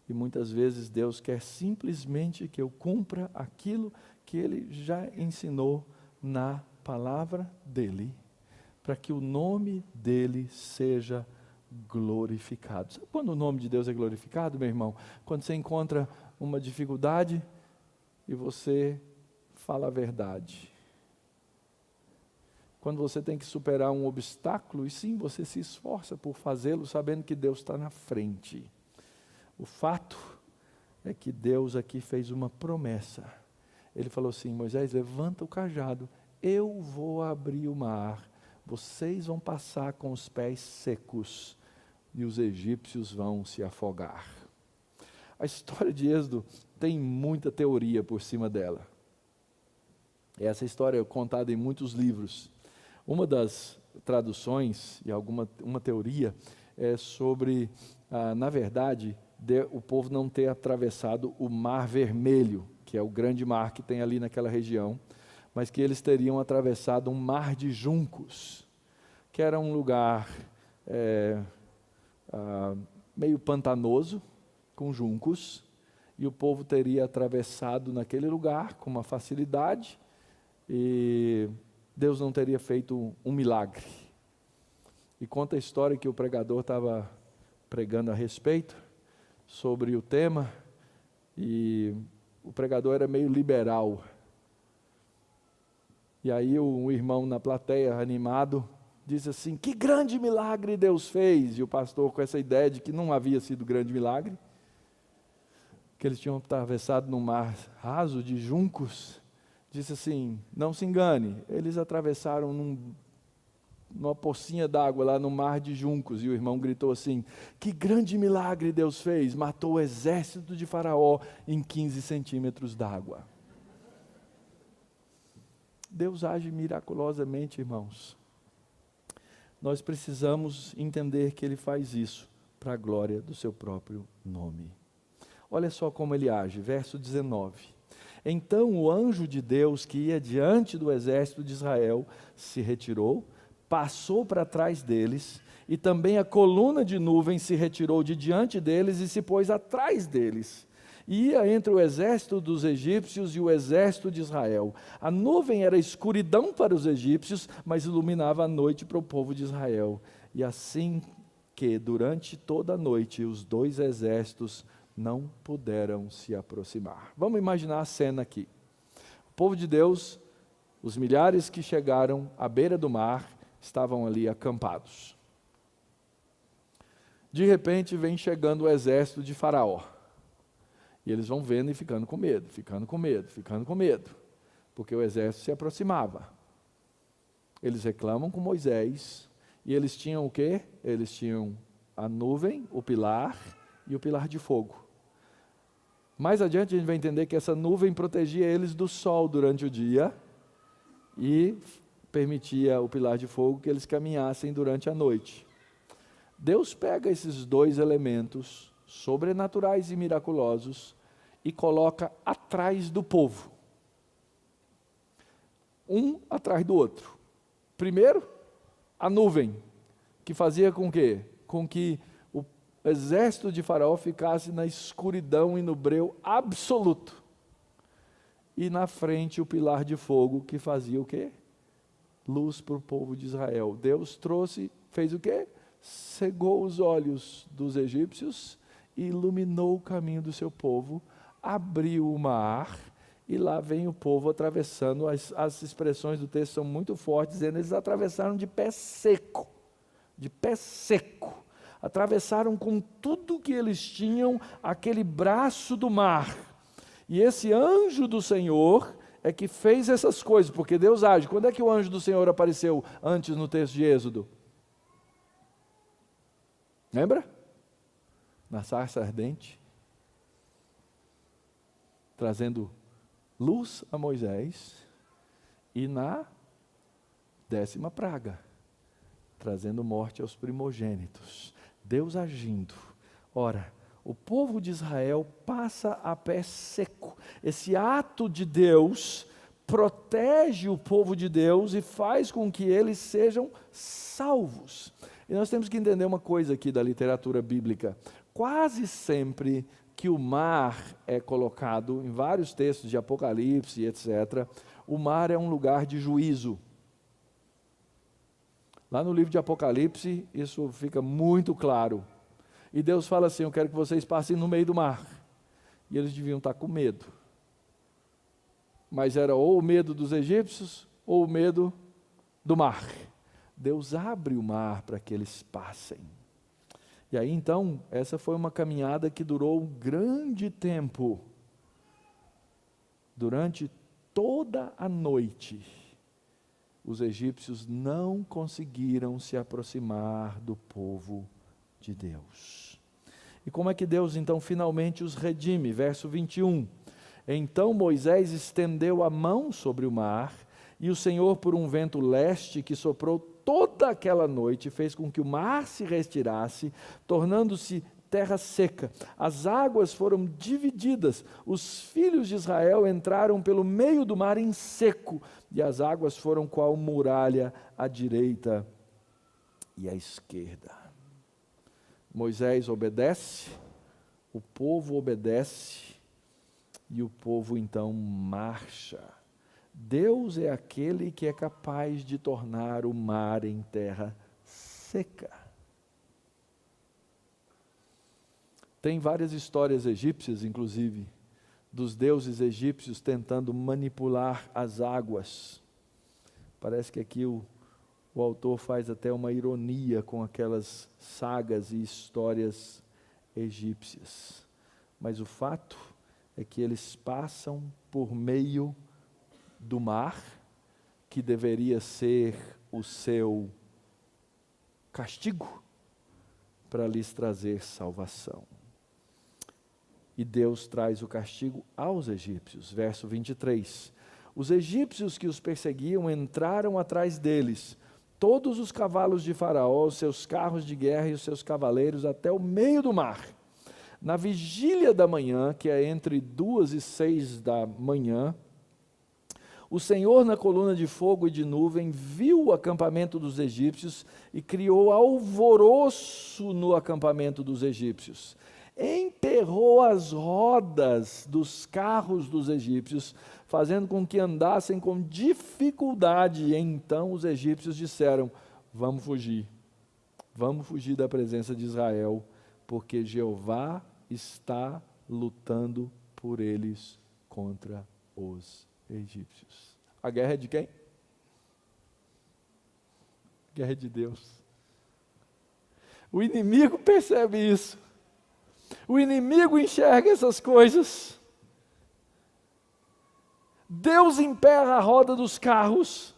Speaker 1: E muitas vezes Deus quer simplesmente que eu cumpra aquilo que Ele já ensinou na palavra dEle, para que o nome dEle seja glorificado. Sabe quando o nome de Deus é glorificado, meu irmão? Quando você encontra uma dificuldade e você fala a verdade. Quando você tem que superar um obstáculo, e sim, você se esforça por fazê-lo, sabendo que Deus está na frente. O fato é que Deus aqui fez uma promessa. Ele falou assim, Moisés, levanta o cajado, eu vou abrir o mar, vocês vão passar com os pés secos, e os egípcios vão se afogar. A história de Êxodo tem muita teoria por cima dela. Essa história é contada em muitos livros. Uma das traduções e uma teoria é sobre, na verdade, o povo não ter atravessado o Mar Vermelho, que é o grande mar que tem ali naquela região, mas que eles teriam atravessado um mar de juncos, que era um lugar meio pantanoso, com juncos, e o povo teria atravessado naquele lugar com uma facilidade, e Deus não teria feito um milagre. E conta a história que o pregador estava pregando a respeito, sobre o tema, e o pregador era meio liberal. E aí o irmão na plateia, animado, disse assim, que grande milagre Deus fez. E o pastor, com essa ideia de que não havia sido grande milagre, que eles tinham atravessado num mar raso de juncos, disse assim, não se engane, eles atravessaram numa pocinha d'água lá no mar de juncos. E o irmão gritou assim, que grande milagre Deus fez, matou o exército de Faraó em 15 centímetros d'água. Deus age miraculosamente, irmãos. Nós precisamos entender que Ele faz isso para a glória do seu próprio nome. Olha só como Ele age, verso 19. Então o anjo de Deus que ia diante do exército de Israel se retirou, passou para trás deles, e também a coluna de nuvem se retirou de diante deles e se pôs atrás deles. Ia entre o exército dos egípcios e o exército de Israel. A nuvem era escuridão para os egípcios, mas iluminava a noite para o povo de Israel. E assim que durante toda a noite os dois exércitos não puderam se aproximar. Vamos imaginar a cena aqui. O povo de Deus, os milhares que chegaram à beira do mar, estavam ali acampados. De repente vem chegando o exército de Faraó. E eles vão vendo e ficando com medo, ficando com medo, ficando com medo. Porque o exército se aproximava. Eles reclamam com Moisés. E eles tinham o quê? Eles tinham a nuvem, o pilar e o pilar de fogo. Mais adiante a gente vai entender que essa nuvem protegia eles do sol durante o dia e permitia o pilar de fogo que eles caminhassem durante a noite. Deus pega esses dois elementos sobrenaturais e miraculosos e coloca atrás do povo. Um atrás do outro. Primeiro, a nuvem, que fazia com que o exército de Faraó ficasse na escuridão e no breu absoluto. E na frente o pilar de fogo, que fazia o quê? Luz para o povo de Israel. Deus fez o quê? Cegou os olhos dos egípcios e iluminou o caminho do seu povo, abriu o mar, e lá vem o povo atravessando. As expressões do texto são muito fortes, dizendo, eles atravessaram de pé seco, atravessaram com tudo que eles tinham, aquele braço do mar, e esse anjo do Senhor é que fez essas coisas, porque Deus age. Quando é que o anjo do Senhor apareceu antes no texto de Êxodo? Lembra? Na sarça ardente, trazendo luz a Moisés, e na 10ª praga, trazendo morte aos primogênitos. Deus agindo. Ora, o povo de Israel passa a pé seco. Esse ato de Deus protege o povo de Deus e faz com que eles sejam salvos. E nós temos que entender uma coisa aqui da literatura bíblica. Quase sempre que o mar é colocado, em vários textos de Apocalipse, etc., o mar é um lugar de juízo. Lá no livro de Apocalipse, isso fica muito claro. E Deus fala assim, eu quero que vocês passem no meio do mar. E eles deviam estar com medo. Mas era ou o medo dos egípcios, ou o medo do mar. Deus abre o mar para que eles passem. E aí então, essa foi uma caminhada que durou um grande tempo. Durante toda a noite, os egípcios não conseguiram se aproximar do povo de Deus. E como é que Deus então finalmente os redime? Verso 21. Então Moisés estendeu a mão sobre o mar, e o Senhor, por um vento leste que soprou toda aquela noite, fez com que o mar se retirasse, tornando-se terra seca. As águas foram divididas, os filhos de Israel entraram pelo meio do mar em seco, e as águas foram qual muralha à direita e à esquerda. Moisés obedece, o povo obedece, e o povo então marcha. Deus é aquele que é capaz de tornar o mar em terra seca. Tem várias histórias egípcias, inclusive, dos deuses egípcios tentando manipular as águas. Parece que aqui o autor faz até uma ironia com aquelas sagas e histórias egípcias. Mas o fato é que eles passam por meio do mar, que deveria ser o seu castigo, para lhes trazer salvação. E Deus traz o castigo aos egípcios. Verso 23. Os egípcios que os perseguiam entraram atrás deles, todos os cavalos de Faraó, os seus carros de guerra e os seus cavaleiros, até o meio do mar. Na vigília da manhã, que é entre 2 e 6 da manhã, o Senhor, na coluna de fogo e de nuvem, viu o acampamento dos egípcios e criou alvoroço no acampamento dos egípcios. Emperrou as rodas dos carros dos egípcios, fazendo com que andassem com dificuldade. E então os egípcios disseram, vamos fugir, Vamos fugir da presença de Israel, porque Jeová está lutando por eles contra os egípcios. A guerra é de quem? A guerra é de Deus. O inimigo percebe isso. O inimigo enxerga essas coisas. Deus emperra a roda dos carros.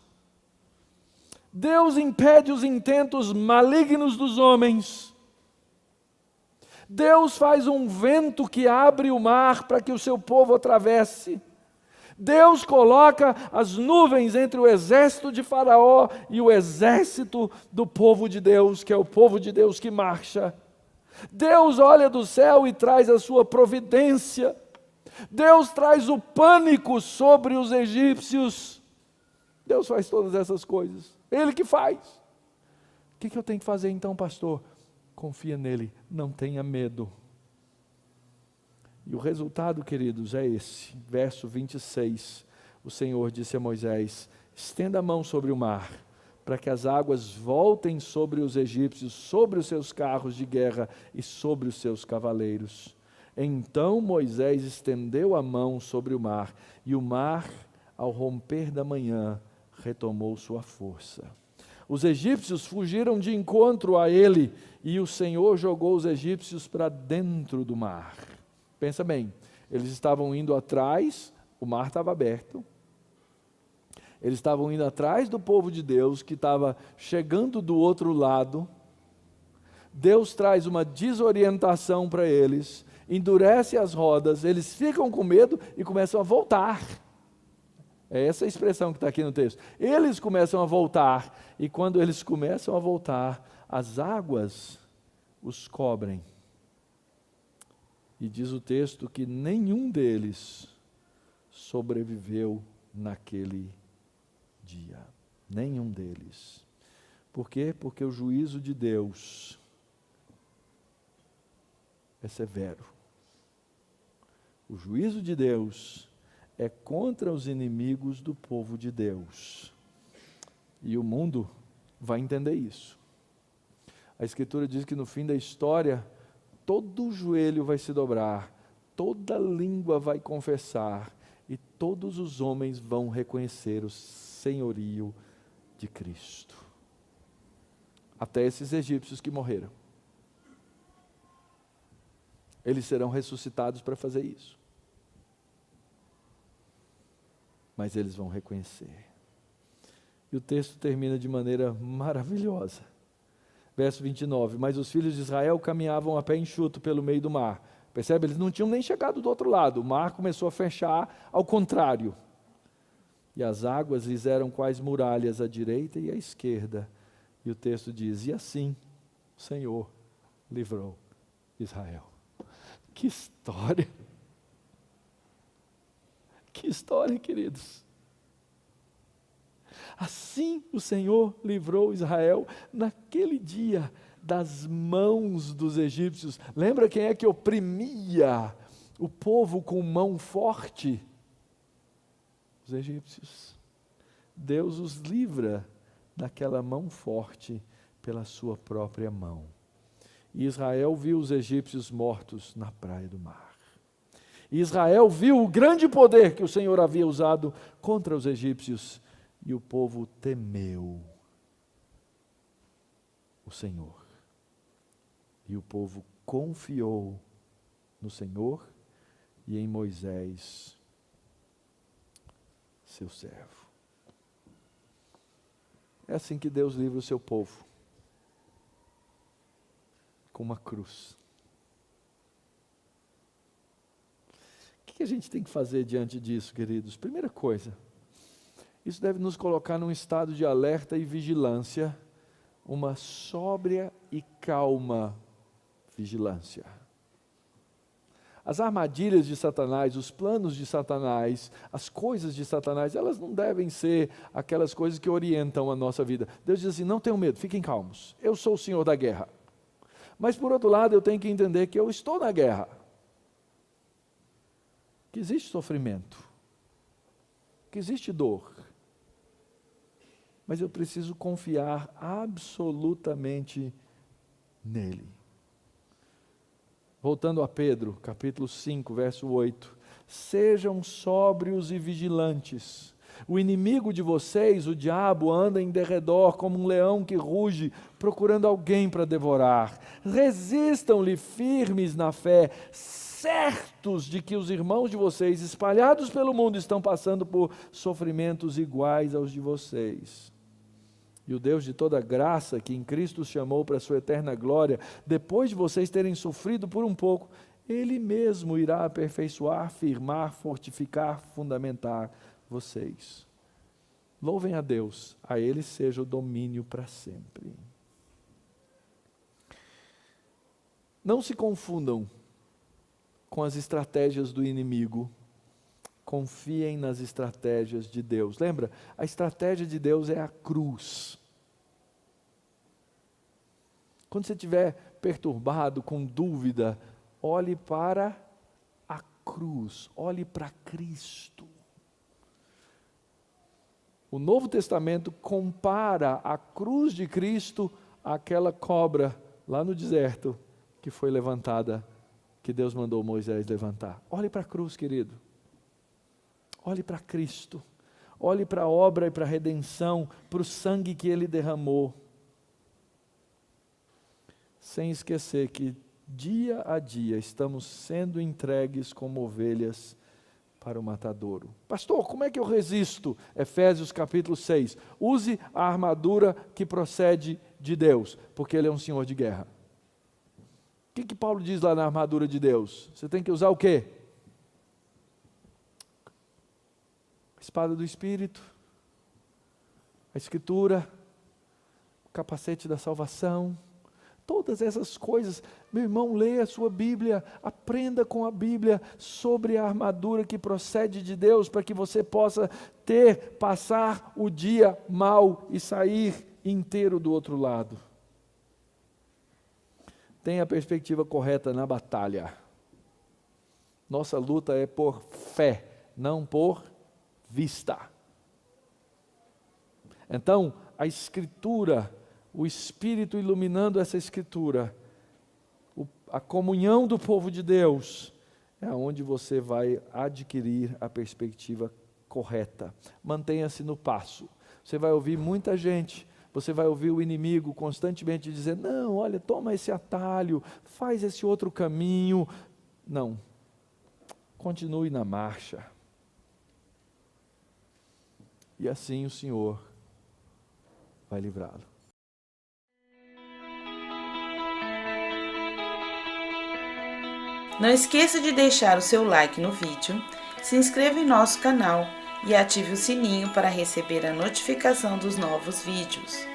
Speaker 1: Deus impede os intentos malignos dos homens. Deus faz um vento que abre o mar para que o seu povo atravesse. Deus coloca as nuvens entre o exército de Faraó e o exército do povo de Deus, que é o povo de Deus que marcha. Deus olha do céu e traz a sua providência. Deus traz o pânico sobre os egípcios. Deus faz todas essas coisas. Ele que faz. O que eu tenho que fazer então, pastor? Confia nele, não tenha medo. E o resultado, queridos, é esse. Verso 26. O Senhor disse a Moisés: estenda a mão sobre o mar, para que as águas voltem sobre os egípcios, sobre os seus carros de guerra e sobre os seus cavaleiros. Então Moisés estendeu a mão sobre o mar, e o mar, ao romper da manhã, retomou sua força. Os egípcios fugiram de encontro a ele, e o Senhor jogou os egípcios para dentro do mar. Pensa bem, eles estavam indo atrás, o mar estava aberto, eles estavam indo atrás do povo de Deus, que estava chegando do outro lado. Deus traz uma desorientação para eles, endurece as rodas, eles ficam com medo e começam a voltar. É essa a expressão que está aqui no texto. Eles começam a voltar, e quando eles começam a voltar, as águas os cobrem. E diz o texto que nenhum deles sobreviveu naquele dia. Nenhum deles. Por quê? Porque o juízo de Deus é severo. O juízo de Deus é contra os inimigos do povo de Deus. E o mundo vai entender isso. A Escritura diz que no fim da história, todo joelho vai se dobrar, toda língua vai confessar, e todos os homens vão reconhecer o senhorio de Cristo. Até esses egípcios que morreram. Eles serão ressuscitados para fazer isso. Mas eles vão reconhecer. E o texto termina de maneira maravilhosa. Verso 29, mas os filhos de Israel caminhavam a pé enxuto pelo meio do mar. Percebe? Eles não tinham nem chegado do outro lado. O mar começou a fechar ao contrário. E as águas lhes eram quais muralhas à direita e à esquerda. E o texto diz, e assim o Senhor livrou Israel. Que história! Que história, queridos! Assim o Senhor livrou Israel naquele dia das mãos dos egípcios. Lembra quem é que oprimia o povo com mão forte? Os egípcios. Deus os livra daquela mão forte pela sua própria mão. E Israel viu os egípcios mortos na praia do mar. E Israel viu o grande poder que o Senhor havia usado contra os egípcios. E o povo temeu o Senhor. E o povo confiou no Senhor e em Moisés, seu servo. É assim que Deus livra o seu povo. Com uma cruz. O que a gente tem que fazer diante disso, queridos? Primeira coisa, isso deve nos colocar num estado de alerta e vigilância, uma sóbria e calma vigilância. As armadilhas de Satanás, os planos de Satanás, as coisas de Satanás, elas não devem ser aquelas coisas que orientam a nossa vida. Deus diz assim, não tenham medo, fiquem calmos, eu sou o Senhor da guerra. Mas por outro lado, eu tenho que entender que eu estou na guerra. Que existe sofrimento. Que existe dor. Mas eu preciso confiar absolutamente nele. Voltando a Pedro, capítulo 5, verso 8. Sejam sóbrios e vigilantes. O inimigo de vocês, o diabo, anda em derredor como um leão que ruge, procurando alguém para devorar. Resistam-lhe firmes na fé, certos de que os irmãos de vocês, espalhados pelo mundo, estão passando por sofrimentos iguais aos de vocês. E o Deus de toda graça, que em Cristo os chamou para a sua eterna glória, depois de vocês terem sofrido por um pouco, Ele mesmo irá aperfeiçoar, firmar, fortificar, fundamentar vocês. Louvem a Deus, a Ele seja o domínio para sempre. Não se confundam com as estratégias do inimigo. Confiem nas estratégias de Deus. Lembra? A estratégia de Deus é a cruz. Quando você estiver perturbado, com dúvida, olhe para a cruz, olhe para Cristo. O Novo Testamento compara a cruz de Cristo àquela cobra lá no deserto que foi levantada, que Deus mandou Moisés levantar. Olhe para a cruz, querido. Olhe para Cristo. Olhe para a obra e para a redenção, para o sangue que Ele derramou. Sem esquecer que dia a dia estamos sendo entregues como ovelhas para o matadouro. Pastor, como é que eu resisto? Efésios capítulo 6. Use a armadura que procede de Deus, porque Ele é um Senhor de guerra. O que Paulo diz lá na armadura de Deus? Você tem que usar o quê? A espada do Espírito, a Escritura, o capacete da salvação. Todas essas coisas, meu irmão, leia a sua Bíblia, aprenda com a Bíblia sobre a armadura que procede de Deus, para que você possa passar o dia mal e sair inteiro do outro lado. Tenha a perspectiva correta na batalha. Nossa luta é por fé, não por vista. Então, a Escritura, o Espírito iluminando essa Escritura, a comunhão do povo de Deus, é onde você vai adquirir a perspectiva correta. Mantenha-se no passo. Você vai ouvir muita gente, você vai ouvir o inimigo constantemente dizer, não, olha, toma esse atalho, faz esse outro caminho. Não, continue na marcha. E assim o Senhor vai livrá-lo.
Speaker 2: Não esqueça de deixar o seu like no vídeo, se inscreva em nosso canal e ative o sininho para receber a notificação dos novos vídeos.